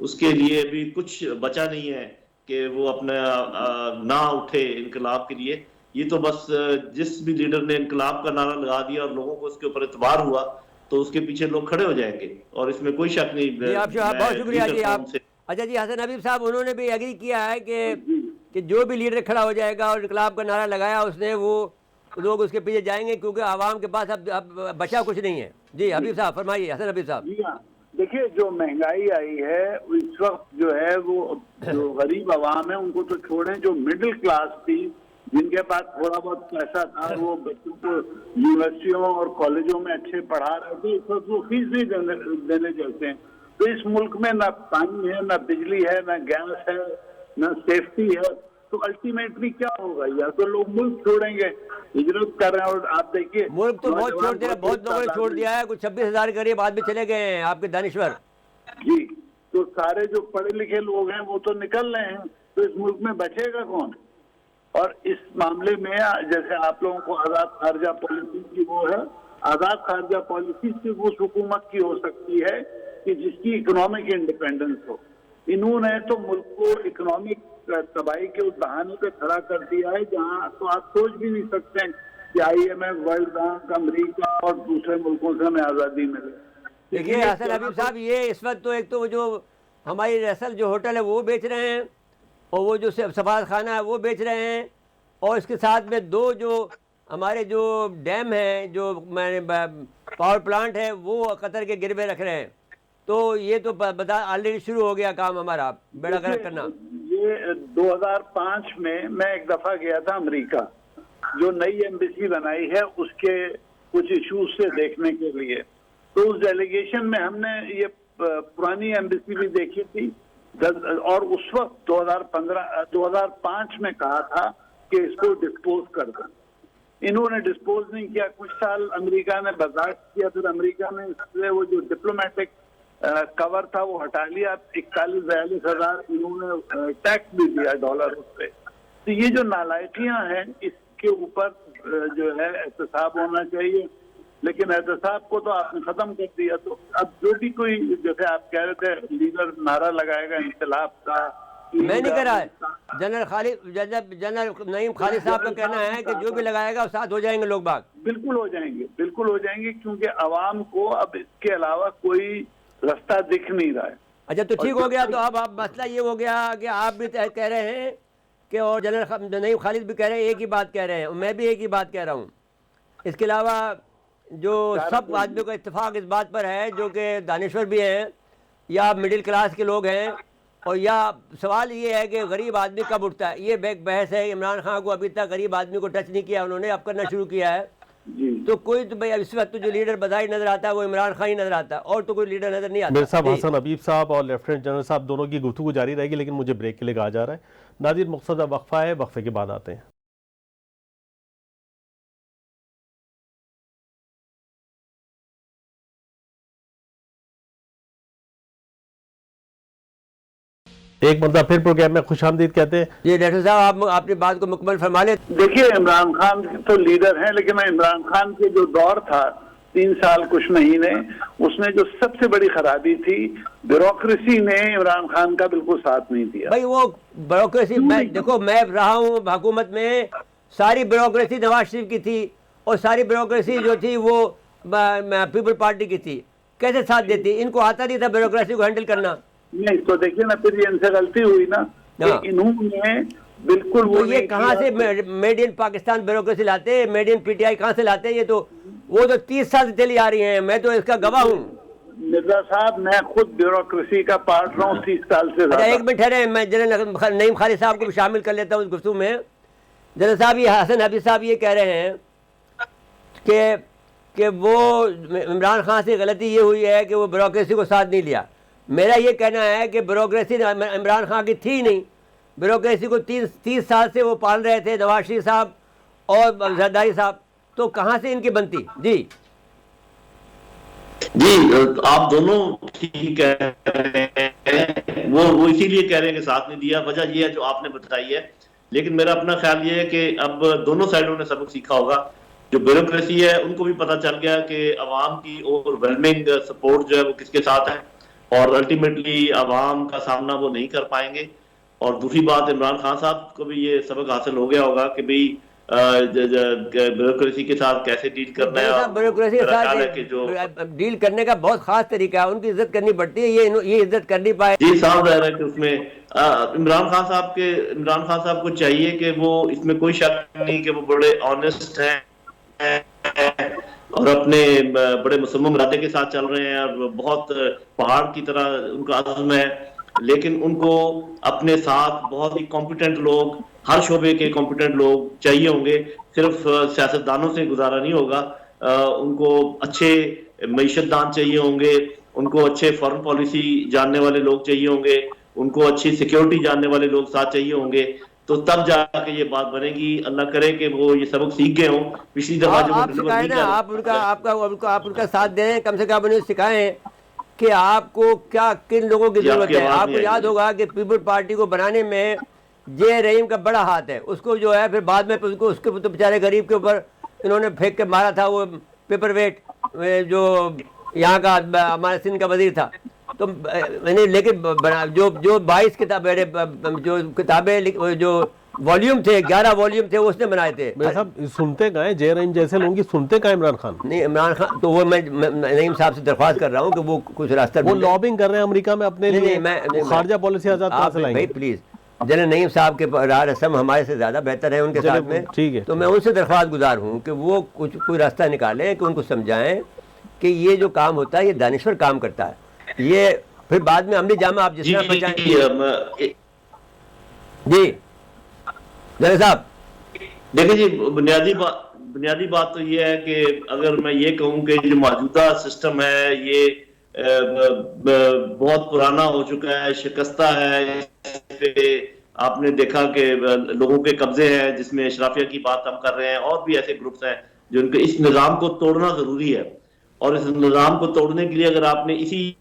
اس کے لیے بھی کچھ بچا نہیں ہے کہ وہ اپنا نہ اٹھے انقلاب کے لیے. یہ تو بس جس بھی لیڈر نے انقلاب کا نعرہ لگا دیا اور لوگوں کو اس کے اوپر اعتبار ہوا تو اس کے پیچھے لوگ کھڑے ہو جائیں گے, اور اس میں کوئی شک نہیں. آپ بہت شکریہ جی. آپ اچھا جی حسن حبیب صاحب انہوں نے بھی ایگری کیا ہے کہ جو بھی لیڈر کھڑا ہو جائے گا اور انقلاب کا نعرہ لگایا اس نے, وہ لوگ اس کے پیچھے جائیں گے کیونکہ عوام کے پاس اب بچا کچھ نہیں ہے. جی حبیب صاحب فرمائیے. حسن حبیب صاحب. جی ہاں, دیکھیے جو مہنگائی آئی ہے اس وقت جو ہے وہ جو غریب عوام ہے ان کو تو چھوڑیں, جو مڈل کلاس تھی جن کے پاس تھوڑا بہت پیسہ تھا وہ بچوں کو یونیورسٹیوں اور کالجوں میں اچھے پڑھا رہے تھے, اس وقت وہ فیس نہیں دینے چاہتے ہیں. تو اس ملک میں نہ پانی ہے, نہ بجلی ہے, نہ گیس ہے, نہ سیفٹی ہے. تو الٹیمیٹلی کیا ہوگا؟ یا تو لوگ ملک چھوڑیں گے, ہجرت کر رہے ہیں. اور آپ دیکھیے ملک تو بہت چھوڑ دیا, بہت لوگوں نے چھوڑ دیا ہے. کچھ 26,000 کے قریب آدمی چلے گئے ہیں آپ کے دانشور. جی تو سارے جو پڑھے لکھے لوگ ہیں وہ تو نکل رہے ہیں, تو اس ملک میں بچے گا کون؟ اور اس معاملے میں جیسے آپ لوگوں کو آزاد خارجہ پالیسی کی وہ ہے, آزاد خارجہ پالیسی صرف اس حکومت کی ہو سکتی ہے کہ جس کی اکنامک انڈیپینڈنس ہو. انہوں نے تو ملک کو اکنامک تباہی کے اس بہانے پہ کھڑا کر دیا ہے جہاں تو آپ سوچ بھی نہیں سکتے کہ IMF, ورلڈ بینک, امریکہ اور دوسرے ملکوں سے ہمیں آزادی ملے. دیکھیے حسن حبیب صاحب, یہ اس وقت تو ایک تو جو ہماری رسل جو ہوٹل ہے وہ بیچ رہے ہیں, اور وہ جو سفارت خانہ ہے وہ بیچ رہے ہیں, اور اس کے ساتھ میں دو جو ہمارے جو ڈیم ہیں, جو پاور پلانٹ ہے, وہ قطر کے گروے رکھ رہے ہیں. تو یہ تو آلریڈی شروع ہو گیا کام ہمارا بیڑا غرق کرنا. یہ 2005 میں ایک دفعہ گیا تھا امریکہ, جو نئی ایمبیسی بنائی ہے اس کے کچھ ایشوز سے دیکھنے کے لیے. تو اس ڈیلیگیشن میں ہم نے یہ پرانی ایمبیسی بھی دیکھی تھی, اور اس وقت 2005 میں کہا تھا کہ اس کو ڈسپوز کر دیں. انہوں نے ڈسپوز نہیں کیا. کچھ سال امریکہ نے برداشت کیا, پھر امریکہ نے اس سے وہ جو ڈپلومیٹک کور تھا وہ ہٹا لیا. 41,000 انہوں نے ٹیکس بھی دیا ڈالر اس پہ. تو یہ جو نالائکیاں ہیں اس کے اوپر جو ہے احتساب ہونا چاہیے, لیکن احتساب کو تو آپ نے ختم کر دیا. تو اب جو بھی کوئی جیسے آپ کہہ رہے تھے لیڈر نعرہ لگائے گا انقلاب کا, میں نہیں کہہ رہا ہے, جنرل نعیم خالد صاحب کا کہنا ہے کہ جو بھی لگائے گا ساتھ ہو جائیں گے لوگ باغ. بالکل ہو جائیں گے, بالکل ہو جائیں گے, کیونکہ عوام کو اب اس کے علاوہ کوئی رستہ دکھ نہیں رہا ہے. اچھا تو ٹھیک ہو گیا. تو اب مسئلہ یہ ہو گیا کہ آپ بھی کہہ رہے ہیں کہ اور جنرل نعیم خالد بھی کہہ رہے ہیں, ایک ہی بات کہہ رہے ہیں, اور میں بھی ایک ہی بات کہہ رہا ہوں. اس کے علاوہ جو سب آدمیوں کا اتفاق اس بات پر ہے, جو کہ دانشور بھی ہیں یا مڈل کلاس کے لوگ ہیں, اور یا سوال یہ ہے کہ غریب آدمی کب اٹھتا ہے. یہ بحث ہے. عمران خان کو ابھی تک غریب آدمی کو ٹچ نہیں کیا انہوں نے, اب کرنا شروع کیا ہے. تو کوئی تو بھائی اس وقت جو لیڈر بظاہر نظر آتا ہے وہ عمران خان ہی نظر آتا ہے, اور تو کوئی لیڈر نظر نہیں آتا. میرے صاحب حسن حبیب صاحب اور لیفٹیننٹ جنرل صاحب دونوں کی گفتگو جاری رہے گی, لیکن مجھے بریک کے لیے کہا جا رہا ہے. ناظرین مقصدہ وقفہ ہے, وقفے کے بعد آتے ہیں. ایک مرتبہ پھر پروگرام میں خوش آمدید کہتے ہیں. جی ڈاکٹر صاحب آپ اپنی بات کو مکمل فرما لیں. دیکھیے عمران خان تو لیڈر ہیں, لیکن عمران خان کے جو دور تھا 3 سال کچھ مہینے, اس میں جو سب سے بڑی خرابی تھی بیوروکریسی نے عمران خان کا بالکل ساتھ نہیں دیا. بھائی وہ بیوروکریسی, میں دیکھو میں رہا ہوں حکومت میں, ساری بیوروکریسی نواز شریف کی تھی, اور ساری بیوروکریسی جو تھی وہ پیپل پارٹی کی تھی. کیسے ساتھ دیتی؟ ان کو آتا نہیں تھا بیوروکریسی کو ہینڈل کرنا. نہیں تو دیکھیے نا, پھر یہ ان سے غلطی ہوئی نا کہ انہوں نے بالکل وہ یہ کہاں سے میڈ ان پاکستان بیوروکریسی لاتے ہیں, made in P T I کہاں سے لاتے ہیں؟ یہ تو وہ تو 30 سال سے چلی آ رہی ہیں, میں تو اس کا گواہ ہوں. مرزا صاحب میں خود بیوروکریسی کا پارٹ رہا ہوں 30 سال سے زیادہ. ایک منٹ ٹھہرے, میں جنرل نعیم خالد صاحب کو بھی شامل کر لیتا ہوں اس گفتگو میں. جنرل صاحب یہ حسن حبیب صاحب یہ کہہ رہے ہیں کہ وہ عمران خان سے غلطی یہ ہوئی ہے کہ وہ بیوروکریسی کو ساتھ نہیں لیا. میرا یہ کہنا ہے کہ بیوروکریسی عمران خان کی تھی نہیں. بیوروکریسی کو 30 سال سے وہ پال رہے تھے نواز شریف صاحب اور زرداری صاحب, تو کہاں سے ان کی بنتی؟ جی آپ دونوں ٹھیک کہہ رہے ہیں, وہ اسی لیے کہہ رہے ہیں کہ ساتھ نہیں دیا. وجہ یہ ہے جو آپ نے بتائی ہے, لیکن میرا اپنا خیال یہ ہے کہ اب دونوں سائڈوں نے سبق سیکھا ہوگا. جو بیوروکریسی ہے ان کو بھی پتہ چل گیا کہ عوام کی اوور ویلمنگ سپورٹ جو ہے وہ کس کے ساتھ ہے, اور الٹیمیٹلی عوام کا سامنا وہ نہیں کر پائیں گے. اور دوسری بات, عمران خان صاحب کو بھی یہ سبق حاصل ہو گیا ہوگا کہ بھئی بیوروکریسی کے ساتھ کیسے ڈیل کرنا ہے. بیوروکریسی کے ساتھ ڈیل کرنے کا بہت خاص طریقہ ہے, ان کی عزت کرنی پڑتی ہے, یہ عزت کرنی پائے. جی صاحب رہ رہا ہے کہ اس میں عمران خان صاحب کو چاہیے کہ وہ اس میں کوئی شک نہیں کہ وہ بڑے آنےسٹ ہیں اور اپنے بڑے مصمم ارادے کے ساتھ چل رہے ہیں, اور بہت پہاڑ کی طرح ان کا عزم ہے. لیکن ان کو اپنے ساتھ بہت ہی کمپیٹنٹ لوگ, ہر شعبے کے کمپیٹنٹ لوگ چاہیے ہوں گے. صرف سیاستدانوں سے گزارا نہیں ہوگا, ان کو اچھے معیشت دان چاہیے ہوں گے, ان کو اچھے فارن پالیسی جاننے والے لوگ چاہیے ہوں گے, ان کو اچھی سیکیورٹی جاننے والے لوگ ساتھ چاہیے ہوں گے. تو تب جا کے یہ بات بنے گی. اللہ کرے کہ وہ یہ سبق سیکھ گئے ہوں. پچھلی دفعہ جو آپ سکھائیں نا, آپ ان کا ساتھ دیں, کم سے کم انہیں سکھائیں کہ آپ کو کیا کن لوگوں کی ضرورت ہے. آپ کو یاد ہوگا کہ پیپل پارٹی کو بنانے میں جے رحیم کا بڑا ہاتھ ہے. اس کو جو ہے پھر بعد میں اس کے تو بیچارے غریب کے اوپر انہوں نے پھینک کے مارا تھا وہ پیپر ویٹ, جو یہاں کا ہمارے سندھ کا وزیر تھا. تو لیکن جو 22 کتابیں جو والیوم تھے, 11 والیوم تھے, وہ اس نے بنائے تھے. سنتے کہاں ہیں جے رحیم جیسے لوگوں کی, سنتے کہاں عمران خان؟ نہیں عمران خان تو وہ میں نعیم صاحب سے درخواست کر رہا ہوں کہ وہ کچھ راستہ, وہ لابنگ کر رہے ہیں امریکہ میں اپنے لیے, خارجہ پالیسی آزاد کہاں سے لائیں گے؟ پلیز جنرل نعیم صاحب کے راہ رسم ہمارے سے زیادہ بہتر ہے ان کے ساتھ میں, تو میں ان سے درخواست گزار ہوں کہ وہ کوئی راستہ نکالیں, کہ ان کو سمجھائیں کہ یہ جو کام ہوتا ہے یہ دانشور کام کرتا ہے. یہ پھر بعد میں عملی جامہ آپ جس طرح بچائیں. جی جنرل صاحب دیکھیں جی, بنیادی بات تو یہ ہے کہ اگر میں یہ کہوں کہ جو موجودہ سسٹم ہے یہ بہت پرانا ہو چکا ہے, شکستہ ہے. آپ نے دیکھا کہ لوگوں کے قبضے ہیں, جس میں اشرافیہ کی بات ہم کر رہے ہیں, اور بھی ایسے گروپس ہیں جن کے اس نظام کو توڑنا ضروری ہے. اور اس نظام کو توڑنے کے لیے اگر آپ نے اسی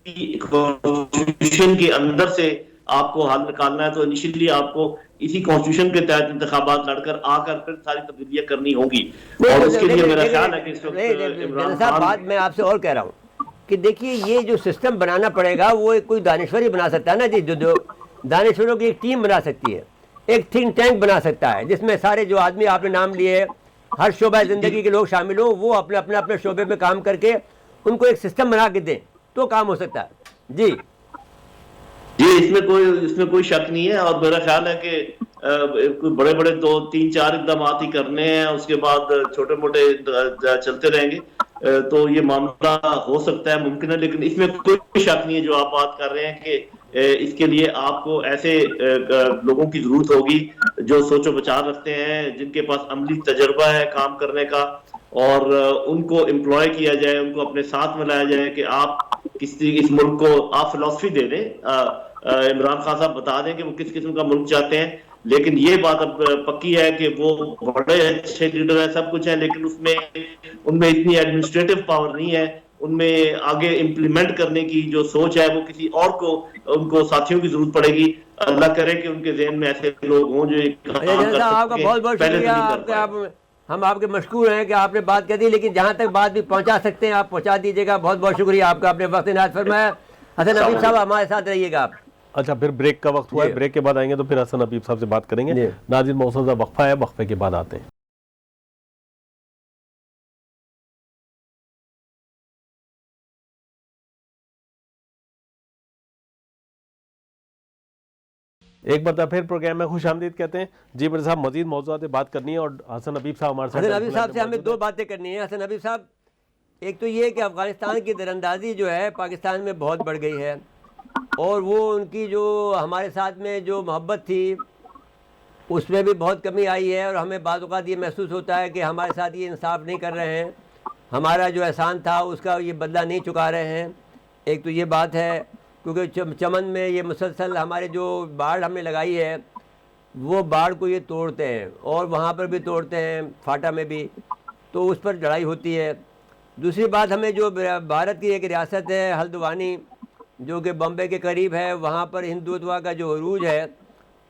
کانسٹیٹیوشن کے اندر سے آپ کو حل نکالنا ہے, تو انیشلی آپ کو اسی کانسٹیٹیوشن کے تحت انتخابات لڑ کر آ کر پھر ساری تبدیلیاں کرنی ہوں گی. اور اس کے لیے میرا خیال ہے کہ اس وقت بات میں آپ سے اور کہہ رہا ہوں کہ دیکھیے یہ جو سسٹم بنانا پڑے گا وہ کوئی دانشور ہی بنا سکتا ہے نا جی. جو دانشوروں کی ایک ٹیم بنا سکتی ہے, ایک تھنک ٹینک بنا سکتا ہے, جس میں سارے جو آدمی آپ نے نام لیے, ہر شعبہ زندگی کے لوگ شامل ہوں, وہ اپنے شعبے میں کام کر کے ان کو ایک سسٹم بنا کے دیں, تو کام ہو سکتا ہے. جی اس میں کوئی شک نہیں ہے. اور میرا خیال ہے کہ بڑے بڑے 2-3-4 اقدامات ہی کرنے ہیں, اس کے بعد چھوٹے موٹے چلتے رہیں گے تو یہ معاملہ ہو سکتا ہے, ممکن ہے. لیکن اس میں کوئی شک نہیں ہے جو آپ بات کر رہے ہیں کہ اس کے لیے آپ کو ایسے لوگوں کی ضرورت ہوگی جو سوچ و بچار رکھتے ہیں, جن کے پاس عملی تجربہ ہے کام کرنے کا, اور ان کو امپلوائے کیا جائے, ان کو اپنے ساتھ میں لایا جائے کہ آپ اس ملک کو آپ فلسفی دے دیں. عمران خان صاحب بتا دیں کہ وہ کس قسم کا ملک چاہتے ہیں. لیکن یہ بات اب پکی ہے کہ وہ بڑے اچھے لیڈر ہیں, سب کچھ ہے, لیکن ان میں اتنی ایڈمنسٹریٹو پاور نہیں ہے. ان میں آگے امپلیمنٹ کرنے کی جو سوچ ہے وہ کسی اور کو, ان کو ساتھیوں کی ضرورت پڑے گی. اللہ کرے کہ ان کے ذہن میں ایسے لوگ ہوں جو کام کر صاحب آپ کا سکیں. بہت بہت پہلے شکریہ. تو نہیں کر پائے. ہم آپ کے مشکور ہیں کہ آپ نے بات کر دی, لیکن جہاں تک بات بھی پہنچا سکتے ہیں آپ پہنچا دیجیے گا. بہت بہت شکریہ آپ کا, آپ نے وقت عنایت فرمایا. حسن حبیب صاحب ہمارے ساتھ رہیے گا آپ. اچھا, پھر بریک کا وقت ہوا ہے, بریک کے بعد آئیں گے تو پھر حسن حبیب صاحب سے بات کریں گے. ناظرین موسم صاحب وقفہ ہے, وقفے کے بعد آتے ہیں. ایک بار پھر پروگرام میں خوش آمدید کہتے ہیں. جی مرزا صاحب, مزید موضوعات بات کرنی ہے اور حسن حبیب صاحب ہمارے ساتھ. حسن حبیب صاحب سے ہمیں 2 باتیں کرنی ہیں. حسن حبیب صاحب, ایک تو یہ کہ افغانستان کی دراندازی جو ہے پاکستان میں بہت بڑھ گئی ہے, اور وہ ان کی جو ہمارے ساتھ میں جو محبت تھی اس میں بھی بہت کمی آئی ہے. اور ہمیں بعض اوقات یہ محسوس ہوتا ہے کہ ہمارے ساتھ یہ انصاف نہیں کر رہے ہیں, ہمارا جو احسان تھا اس کا یہ بدلہ نہیں چکا رہے ہیں. ایک تو یہ بات ہے, کیونکہ چمن میں یہ مسلسل ہمارے جو باڑ ہم نے لگائی ہے وہ باڑ کو یہ توڑتے ہیں, اور وہاں پر بھی توڑتے ہیں, فاٹا میں بھی, تو اس پر لڑائی ہوتی ہے. دوسری بات, ہمیں جو بھارت کی ایک ریاست ہے ہلدوانی جو کہ بمبے کے قریب ہے, وہاں پر ہندوتوا کا جو عروج ہے,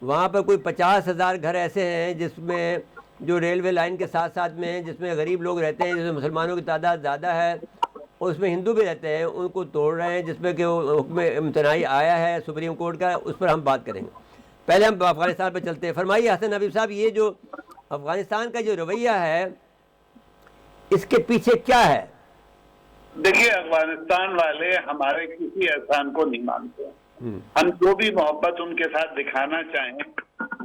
وہاں پر کوئی 50,000 گھر ایسے ہیں جس میں جو ریلوے لائن کے ساتھ ساتھ میں ہیں, جس میں غریب لوگ رہتے ہیں, جس میں مسلمانوں کی تعداد زیادہ ہے اور اس میں ہندو بھی رہتے ہیں, ان کو توڑ رہے ہیں, جس میں کہ حکم امتناعی آیا ہے سپریم کورٹ کا. اس پر ہم بات کریں گے. پہلے ہم افغانستان پہ چلتے ہیں. فرمائیے حسن حبیب صاحب, یہ جو افغانستان کا جو رویہ ہے اس کے پیچھے کیا ہے؟ دیکھیے, افغانستان والے ہمارے کسی احسان کو نہیں مانتے. ہم جو بھی محبت ان کے ساتھ دکھانا چاہیں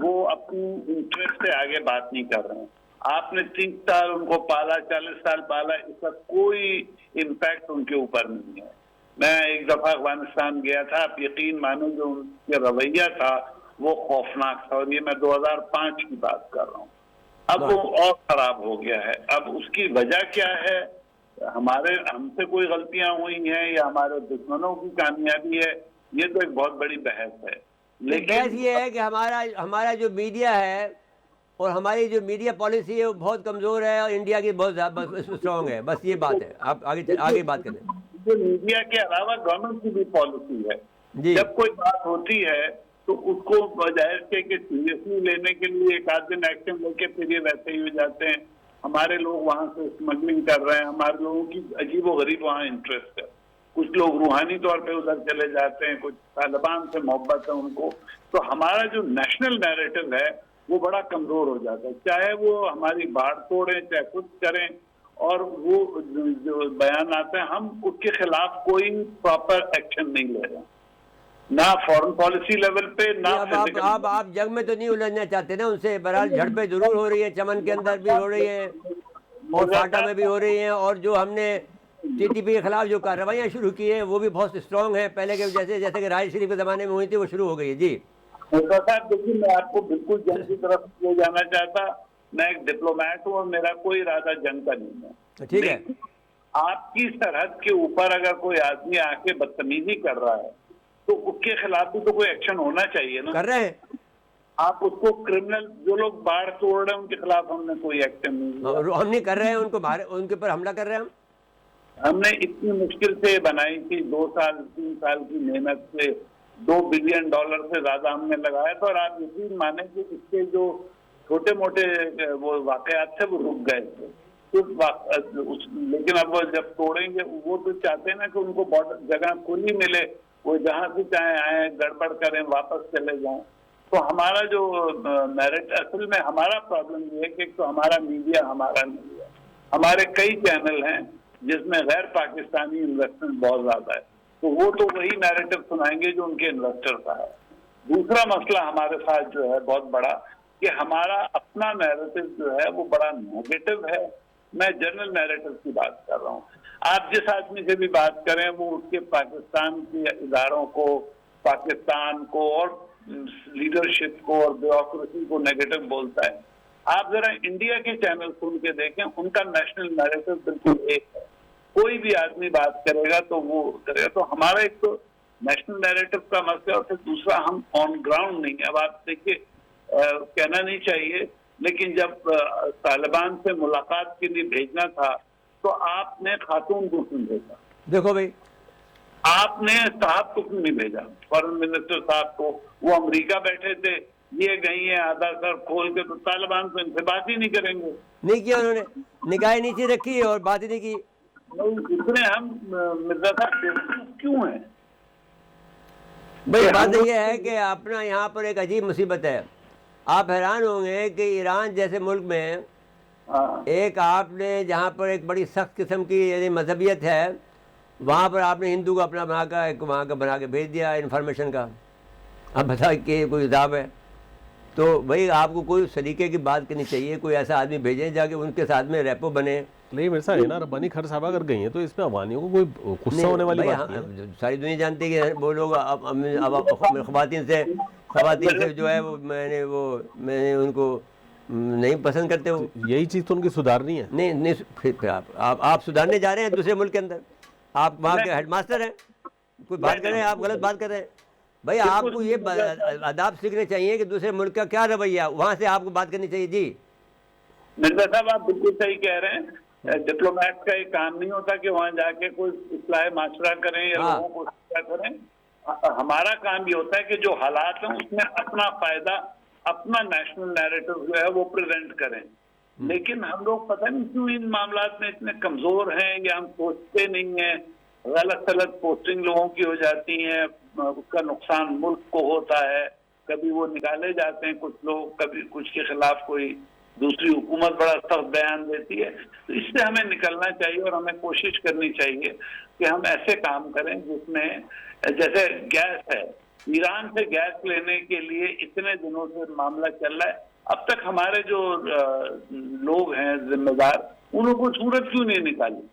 وہ اپنی انٹرسٹ سے آگے بات نہیں کر رہے ہیں. آپ نے 30 سال ان کو پالا, 40 سال پالا, اس کا کوئی امپیکٹ ان کے اوپر نہیں ہے. میں ایک دفعہ افغانستان گیا تھا, آپ یقین مانو جو ان کا رویہ تھا وہ خوفناک تھا, اور یہ میں 2005 کی بات کر رہا ہوں. اب وہ اور خراب ہو گیا ہے. اب اس کی وجہ کیا ہے؟ ہم سے کوئی غلطیاں ہوئی ہیں یا ہمارے دشمنوں کی کامیابی ہے, یہ تو ایک بہت بڑی بحث ہے. لیکن بحث یہ ہے کہ ہمارا جو میڈیا ہے اور ہماری جو میڈیا پالیسی ہے وہ بہت کمزور ہے, اور انڈیا کی بہت زیادہ اسٹرانگ ہے. بس یہ بات ہے. آپ آگے بات کریں. میڈیا کے علاوہ گورنمنٹ کی بھی پالیسی ہے. جی, جب کوئی بات ہوتی ہے تو اس کو بظاہر کہ سیریسلی لینے کے لیے ایک آدھ دن ایکشن لے کے پھر یہ ویسے ہی ہو جاتے ہیں. ہمارے لوگ وہاں سے اسمگلنگ کر رہے ہیں, ہمارے لوگوں کی عجیب و غریب وہاں انٹرسٹ ہے. کچھ لوگ روحانی طور پہ ادھر چلے جاتے ہیں, کچھ طالبان سے محبت ہے ان کو. تو ہمارا جو نیشنل نیریٹو ہے وہ بڑا کمزور ہو جاتا ہے, چاہے وہ ہماری باڑ توڑیں چاہے کچھ کریں. اور وہ جو بیان آتے ہیں ہم اس کے خلاف کوئی پراپر ایکشن نہیں لے رہے, نہ فورن پالیسی لیول پہ, نہ آپ جنگ میں تو نہیں الجھنا چاہتے نا ان سے. بہرحال جھڑپیں ضرور ہو رہی ہیں, چمن کے اندر بھی ہو رہی ہیں اور فاٹا میں بھی ہو رہی ہیں, اور جو ہم نے TTP کے خلاف جو کارروائیاں شروع کی ہیں وہ بھی بہت اسٹرانگ ہیں. پہلے کے جیسے کہ راحیل شریف کے زمانے میں ہوئی تھی وہ شروع ہو گئی ہے. جی صاحب, دیکھیے میں آپ کو بالکل جنگ کی طرف لے جانا چاہتا. میں ایک ڈپلومیٹ ہوں اور میرا کوئی ارادہ جنگ کا نہیں ہے. ٹھیک ہے, آپ کی سرحد کے اوپر اگر کوئی آدمی آ کے بدتمیزی کر رہا ہے تو اس کے خلاف بھی تو کوئی ایکشن ہونا چاہیے نا. کر رہے ہیں آپ اس کو کرمنل, جو لوگ باڑ توڑ رہے ہیں ان کے خلاف ہم نے کوئی ایکشن نہیں, ہم نہیں کر رہے ہیں. ان کے اوپر حملہ کر رہے ہیں. ہم نے اتنی مشکل سے بنائی تھی, 2 سال 3 سال کی محنت سے $2 بلین سے زیادہ ہم نے لگایا تھا. اور آپ یقین مانیں کہ اس کے جو چھوٹے موٹے وہ واقعات تھے وہ رک گئے تھے. لیکن اب وہ جب توڑیں گے وہ تو چاہتے ہیں نا کہ ان کو جگہ کھلی ملے, وہ جہاں سے چاہیں آئیں, گڑبڑ کریں, واپس چلے جائیں. تو ہمارا جو میرٹ, اصل میں ہمارا پرابلم یہ ہے کہ ایک تو ہمارا میڈیا ہمارا نہیں ہے. ہمارے کئی چینل ہیں جس میں غیر پاکستانی انویسٹمنٹ بہت زیادہ ہے. تو وہ تو وہی نیریٹو سنائیں گے جو ان کے انویسٹر کا ہے. دوسرا مسئلہ ہمارے ساتھ جو ہے بہت بڑا کہ ہمارا اپنا نیریٹو جو ہے وہ بڑا نیگیٹو ہے. میں جنرل نیریٹو کی بات کر رہا ہوں. آپ جس آدمی سے بھی بات کریں وہ اس کے پاکستان کے اداروں کو, پاکستان کو اور لیڈرشپ کو اور بیوروکریسی کو نیگیٹو بولتا ہے. آپ ذرا انڈیا کے چینل سن کے دیکھیں, ان کا نیشنل نیریٹو بالکل ایک ہے. کوئی بھی آدمی بات کرے گا تو وہ کرے گا. تو ہمارا ایک تو نیشنل نیریٹو کا مسئلہ اور پھر دوسرا ہم آن گراؤنڈ نہیں. اب آپ دیکھیے, کہنا نہیں چاہیے لیکن جب طالبان سے ملاقات کے لیے بھیجنا تھا تو آپ نے خاتون کو کیوں بھیجا؟ دیکھو بھائی, آپ نے صاحب کو کیوں نہیں بھیجا, فارن منسٹر صاحب کو؟ وہ امریکہ بیٹھے تھے, یہ گئی ہیں آدھار کارڈ کھول کے, تو طالبان سے ان سے بات ہی نہیں کریں گے. نہیں کیا انہوں نے, نگاہ نیچے رکھی اور بات ہی نہیں کی. اتنے ہم مرزا صاحب کیوں ہیں؟ بھائی بات یہ ہے کہ اپنا یہاں پر ایک عجیب مصیبت ہے. آپ حیران ہوں گے کہ ایران جیسے ملک میں ایک آپ نے جہاں پر ایک بڑی سخت قسم کی یعنی مذہبیت ہے, وہاں پر آپ نے ہندو کو اپنا وہاں کا بنا کے بھیج دیا انفارمیشن کا. اب بتا کہ کوئی حساب ہے تو بھائی آپ کو کوئی سلیقے کی بات کرنی چاہیے. کوئی ایسا آدمی بھیجیں جا کے ان کے ساتھ میں ریپو بنے. نہیں میرے ساتھ ہے نا, ربانی خیر صاحبہ اگر گئی ہیں تو اس میں عوانیوں کو کوئی غصہ ہونے والی بات نہیں ہے. ساری دنیا جانتی ہے کہ وہ لوگ خواتین سے جو ہے وہ میں نے ان کو نہیں پسند کرتے. وہ یہی چیز تو ان کی سدھارنی ہے. نہیں پھر آپ سدھارنے جا رہے ہیں دوسرے ملک کے اندر. آپ وہاں کے ہیڈ ماسٹر ہیں, کوئی بات کر رہے ہیں, آپ غلط بات کر رہے ہیں. بھائی آپ کو یہ آداب سیکھنے چاہیے کہ دوسرے ملک کا کیا رویہ, وہاں سے آپ کو بات کرنی چاہیے. جی مرزا صاحب آپ بالکل صحیح کہہ رہے ہیں. ڈپلومیٹ کا ایک کام نہیں ہوتا کہ وہاں جا کے کوئی اصلاح معاشرہ کریں یا لوگوں کو اصلاح کریں. ہمارا کام یہ ہوتا ہے کہ جو حالات ہیں اس میں اپنا فائدہ, اپنا نیشنل نیریٹو جو ہے وہ پریزنٹ کریں. لیکن ہم لوگ پتہ نہیں کیوں ان معاملات میں اتنے کمزور ہیں, یا ہم سوچتے نہیں ہیں. غلط پوسٹنگ لوگوں کی ہو جاتی ہیں, اس کا نقصان ملک کو ہوتا ہے. کبھی وہ نکالے جاتے ہیں کچھ لوگ, کبھی کچھ کے خلاف کوئی دوسری حکومت بڑا سخت بیان دیتی ہے. تو اس سے ہمیں نکلنا چاہیے اور ہمیں کوشش کرنی چاہیے کہ ہم ایسے کام کریں جس میں, جیسے گیس ہے, ایران سے گیس لینے کے لیے اتنے دنوں سے معاملہ چل رہا ہے. اب تک ہمارے جو لوگ ہیں ذمہ دار, انہوں کو صورت کیوں نہیں نکالی؟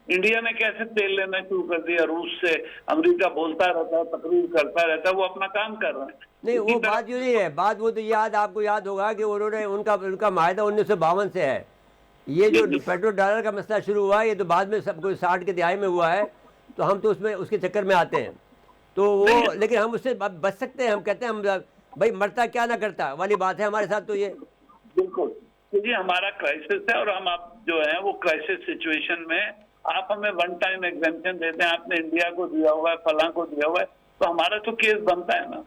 انڈیا نے کیسے تیل لینا شروع کر دیا روس سے, امریکہ بولتا رہتا ہے, تقریر کرتا رہتا ہے, وہ اپنا کام کر رہے ہیں. نہیں وہ بات جو نہیں ہے, بات وہ تو آپ کو یاد ہوگا کہ انہوں نے ان کا معاہدہ 1952 سے ہے. یہ جو پیٹرو ڈالر کا مسئلہ شروع ہوا یہ تو بعد میں سب کوئی 60 کے دہائی میں ہوا ہے. تو ہم تو اس کے چکر میں آتے ہیں تو وہ, لیکن ہم اس سے بچ سکتے ہیں. ہم کہتے ہیں ہم بھائی مرتا کیا نہ کرتا والی بات ہے ہمارے ساتھ. تو یہ بالکل یہ ہمارا کرائسس ہے, اور ہم آپ جو ہیں وہ کرائسس سچویشن میں آپ ہمیں ون ٹائم ایگزمپشن دیتے ہیں. آپ نے انڈیا کو دیا ہوا ہے, فلاں کو دیا ہوا ہے, تو ہمارا تو کیس بنتا ہے نا.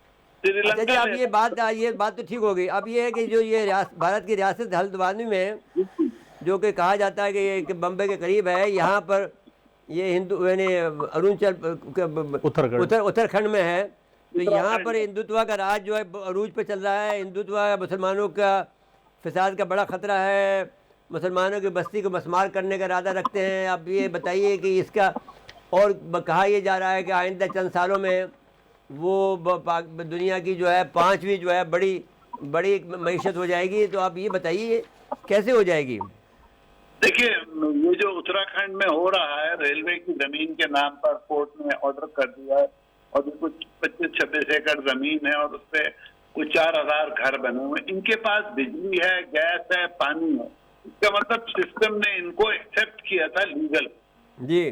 اب یہ بات تو ٹھیک ہو گئی. اب یہ ہے کہ جو یہ بھارت کی ریاست ہلدوانی میں جو کہ کہا جاتا ہے کہ بمبئی کے قریب ہے, یہاں پر یہ ہندو یعنی اروناچل اتراکھنڈ میں ہے. تو یہاں پر ہندوتوا کا راج جو ہے عروج پہ چل رہا ہے. ہندوتوا مسلمانوں کا فساد کا بڑا خطرہ ہے, مسلمانوں کی بستی کو مسمار کرنے کا ارادہ رکھتے ہیں. اب یہ بتائیے کہ اس کا, اور کہا یہ جا رہا ہے کہ آئندہ چند سالوں میں وہ دنیا کی جو ہے 5ویں جو ہے بڑی معیشت ہو جائے گی. تو آپ یہ بتائیے کیسے ہو جائے گی؟ دیکھیے یہ جو اتراکھنڈ میں ہو رہا ہے, ریلوے کی زمین کے نام پر کورٹ نے آرڈر کر دیا ہے, اور کچھ 25-26 ایکڑ زمین ہے, اور اس پہ کچھ 4000 گھر بنے ہوئے. ان کے پاس بجلی ہے, گیس ہے, پانی ہے. اس کا مطلب سسٹم نے ان کو ایکسپٹ کیا تھا لیگل. جی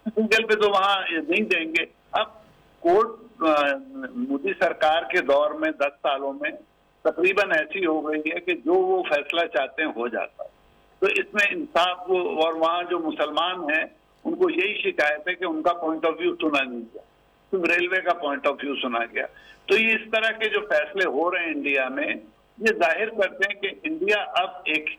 لیگل پہ تو وہاں نہیں دیں گے. اب کورٹ مودی سرکار کے دور میں 10 سالوں میں تقریباً ایسی ہو گئی ہے کہ جو وہ فیصلہ چاہتے ہیں ہو جاتا ہے. تو اس میں انصاف کو, اور وہاں جو مسلمان ہیں ان کو یہی شکایت ہے کہ ان کا پوائنٹ آف ویو سنا نہیں گیا, صرف ریلوے کا پوائنٹ آف ویو سنا گیا. تو یہ اس طرح کے جو فیصلے ہو رہے ہیں انڈیا میں, یہ ظاہر کرتے ہیں کہ انڈیا اب ایک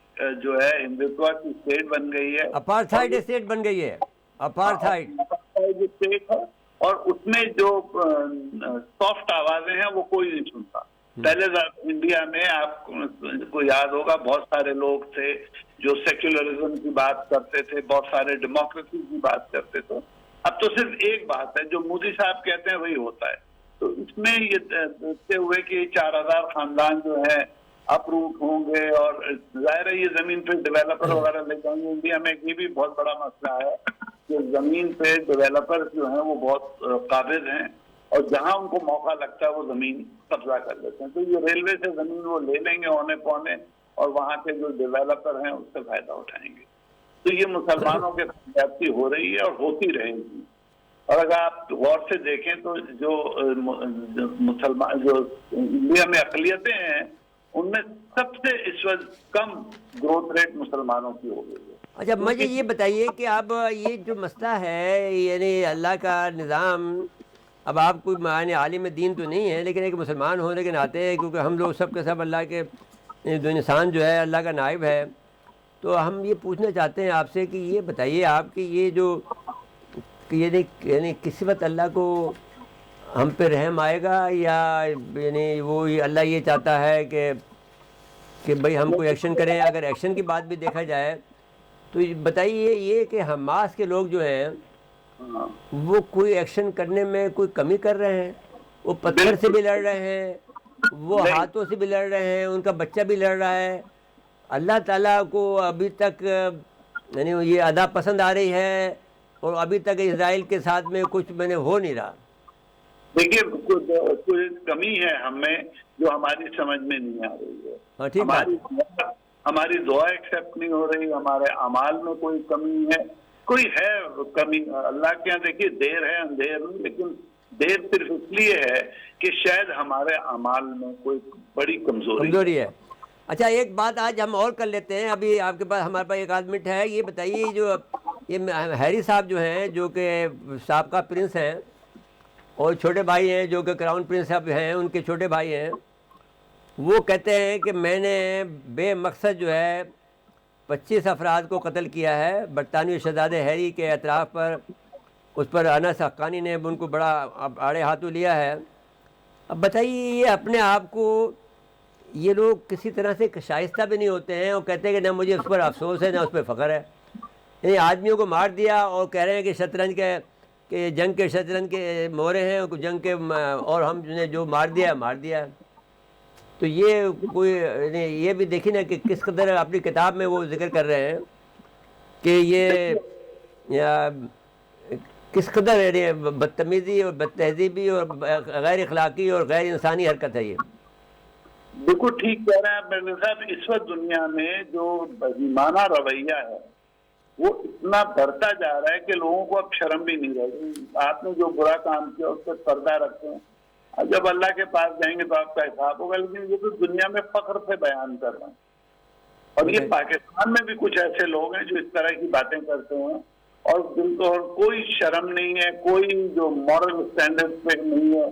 جو ہے ہندوتوا کی اسٹیٹ بن گئی ہے, اپارتھائڈ اسٹیٹ بن گئی ہے. اپارتھائڈ اسٹیٹ ہے, اور اس میں جو سافٹ آوازیں ہیں وہ کوئی نہیں سنتا. پہلے انڈیا میں آپ کو یاد ہوگا بہت سارے لوگ تھے جو سیکولرزم کی بات کرتے تھے, بہت سارے ڈیموکریسی کی بات کرتے تھے. اب تو صرف ایک بات ہے، جو مودی صاحب کہتے ہیں وہی ہوتا ہے. تو اس میں یہ دیکھتے ہوئے کہ 4000 خاندان جو ہیں اپروٹ ہوں گے، اور ظاہر ہے یہ زمین پہ ڈیولپر وغیرہ لے جائیں گے. انڈیا میں یہ بھی بہت بڑا مسئلہ ہے کہ زمین پہ ڈیولپر جو ہیں وہ بہت قابض ہیں، اور جہاں ان کو موقع لگتا ہے وہ زمین قبضہ کر لیتے ہیں. تو یہ ریلوے سے زمین وہ لے لیں گے اونے پونے، اور وہاں کے جو ڈیولپر ہیں اس سے فائدہ اٹھائیں گے. تو یہ مسلمانوں کے زیادتی ہو رہی ہے اور ہوتی رہے گی. اور اگر آپ غور سے دیکھیں تو جو مسلمان جو انڈیا میں اقلیتیں ہیں ان میں سب سے اس وقت کم گروتھ ریٹ مسلمانوں کی ہو گئی ہے. اچھا مجھے یہ بتائیے کہ اب یہ جو مسئلہ ہے، یعنی اللہ کا نظام، اب آپ کوئی معنی عالم دین تو نہیں ہے، لیکن ایک مسلمان ہونے کے ناطے، کیونکہ ہم لوگ سب کے سب اللہ کے جو انسان جو ہے اللہ کا نائب ہے، تو ہم یہ پوچھنا چاہتے ہیں آپ سے کہ یہ بتائیے آپ کہ یہ جو یعنی کس وقت اللہ کو ہم پہ رحم آئے گا، یا یعنی وہ اللہ یہ چاہتا ہے کہ بھئی ہم کوئی ایکشن کریں. اگر ایکشن کی بات بھی دیکھا جائے تو بتائیے یہ کہ حماس کے لوگ جو ہیں وہ کوئی ایکشن کرنے میں کوئی کمی کر رہے ہیں؟ وہ پتھر سے بھی لڑ رہے ہیں، وہ ہاتھوں سے بھی لڑ رہے ہیں، ان کا بچہ بھی لڑ رہا ہے. اللہ تعالیٰ کو ابھی تک یعنی یہ ادا پسند آ رہی ہے، اور ابھی تک اسرائیل کے ساتھ میں کچھ میں نے ہو نہیں رہا. دیکھیے کوئی کمی ہے ہمیں جو ہماری سمجھ میں نہیں آ رہی ہے. ہاں ٹھیک ہے، ہماری دعا ایکسیپٹ نہیں ہو رہی، ہمارے اعمال میں کوئی کمی ہے، کوئی ہے کمی. اللہ کے یہاں دیکھیے دیر ہے اندھیر نہیں، لیکن دیر صرف اس لیے ہے کہ شاید ہمارے اعمال میں کوئی بڑی کمزوری ہے. اچھا ایک بات آج ہم اور کر لیتے ہیں، ابھی آپ کے پاس ہمارے پاس 1 منٹ ہے. یہ بتائیے جو یہ ہیری صاحب جو ہیں، جو کہ سابقہ پرنس ہیں، اور چھوٹے بھائی ہیں جو کہ کراؤن پرنس صاحب ہیں، ان کے چھوٹے بھائی ہیں، وہ کہتے ہیں کہ میں نے بے مقصد جو ہے 25 افراد کو قتل کیا ہے. برطانوی شہزادے ہیری کے اطراف پر اس پر انس حقانی نے ان کو بڑا آڑے ہاتھوں لیا ہے. اب بتائیے یہ اپنے آپ کو یہ لوگ کسی طرح سے شائستہ بھی نہیں ہوتے ہیں، اور کہتے ہیں کہ نہ مجھے اس پر افسوس ہے نہ اس پہ فخر ہے. یعنی آدمیوں کو مار دیا اور کہہ رہے ہیں کہ شطرنج کے کہ جنگ کے شطرنج کے مورے ہیں جنگ کے، اور ہم نے جو مار دیا. تو یہ کوئی یہ بھی دیکھیں نا کہ کس قدر اپنی کتاب میں وہ ذکر کر رہے ہیں کہ یہ کس قدر بدتمیزی اور بد تہذیبی اور غیر اخلاقی اور غیر انسانی حرکت ہے. یہ بالکل ٹھیک کہہ رہے ہیں آپ مرزا صاحب. اس وقت دنیا میں جو بہیمانہ رویہ ہے وہ اتنا بڑھتا جا رہا ہے کہ لوگوں کو اب شرم بھی نہیں رہی. آپ نے جو برا کام کیا اس پہ پردہ رکھتے ہیں، جب اللہ کے پاس جائیں گے تو آپ کا حساب ہوگا. لیکن یہ تو دنیا میں فخر سے بیان کر رہے ہیں. اور یہ پاکستان میں بھی کچھ ایسے لوگ ہیں جو اس طرح کی باتیں کرتے ہیں، اور جن کو کوئی شرم نہیں ہے، کوئی جو مورل اسٹینڈرڈ پہ نہیں ہے،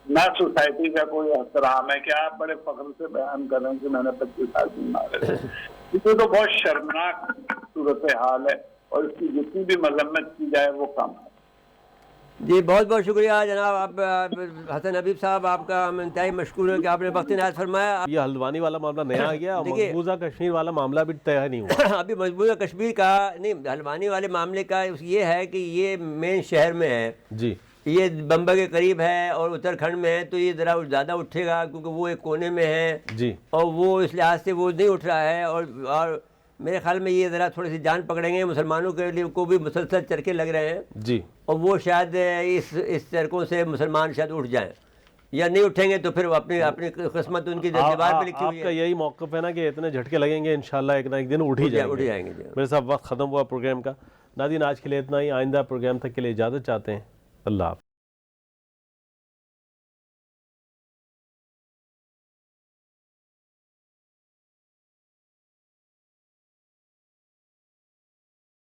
نہ سوسائٹی کا کوئی احترام ہے، کہ آپ بڑے فخر سے بیان کر رہے ہیں کہ میں نے 25 آدمی مارے. یہ تو بہت شرمناک صورتحال ہے، اور اس کی جتنی بھی مذمت کی جائے وہ کم ہے. جی بہت بہت شکریہ جناب. آپ حسن حبیب صاحب، آپ کا ہم انتہائی مشکور ہیں کہ آپ نے وقت عنایت فرمایا. یہ ہلدوانی والا معاملہ نیا آ گیا، مقبوضہ کشمیر والا معاملہ بھی طے نہیں ہوا. ابھی مقبوضہ کشمیر کا نہیں، ہلدوانی والے معاملے کا یہ ہے کہ یہ مین شہر میں ہے جی، یہ بمبئی کے قریب ہے اور اتراکھنڈ میں ہے، تو یہ ذرا زیادہ اٹھے گا کیونکہ وہ ایک کونے میں ہے جی، اور وہ اس لحاظ سے وہ نہیں اٹھ رہا ہے. اور میرے خیال میں یہ ذرا تھوڑی سی جان پکڑیں گے. مسلمانوں کے لیے کو بھی مسلسل چرکے لگ رہے ہیں جی، اور وہ شاید اس چرکوں سے مسلمان شاید اٹھ جائیں، یا نہیں اٹھیں گے تو پھر وہ اپنی قسمت ان کی دیوار پہ لکھی ہوئی ہے. آپ کا یہی موقف ہے نا کہ اتنے جھٹکے لگیں گے انشاءاللہ ایک نہ ایک دن اٹھ ہی جائیں گے. میرے ساتھ وقت ختم ہوا پروگرام کا. ناظرین آج کے لیے اتنا ہی. آئندہ پروگرام تک کے لیے اجازت چاہتے ہیں. اللہ حافظ.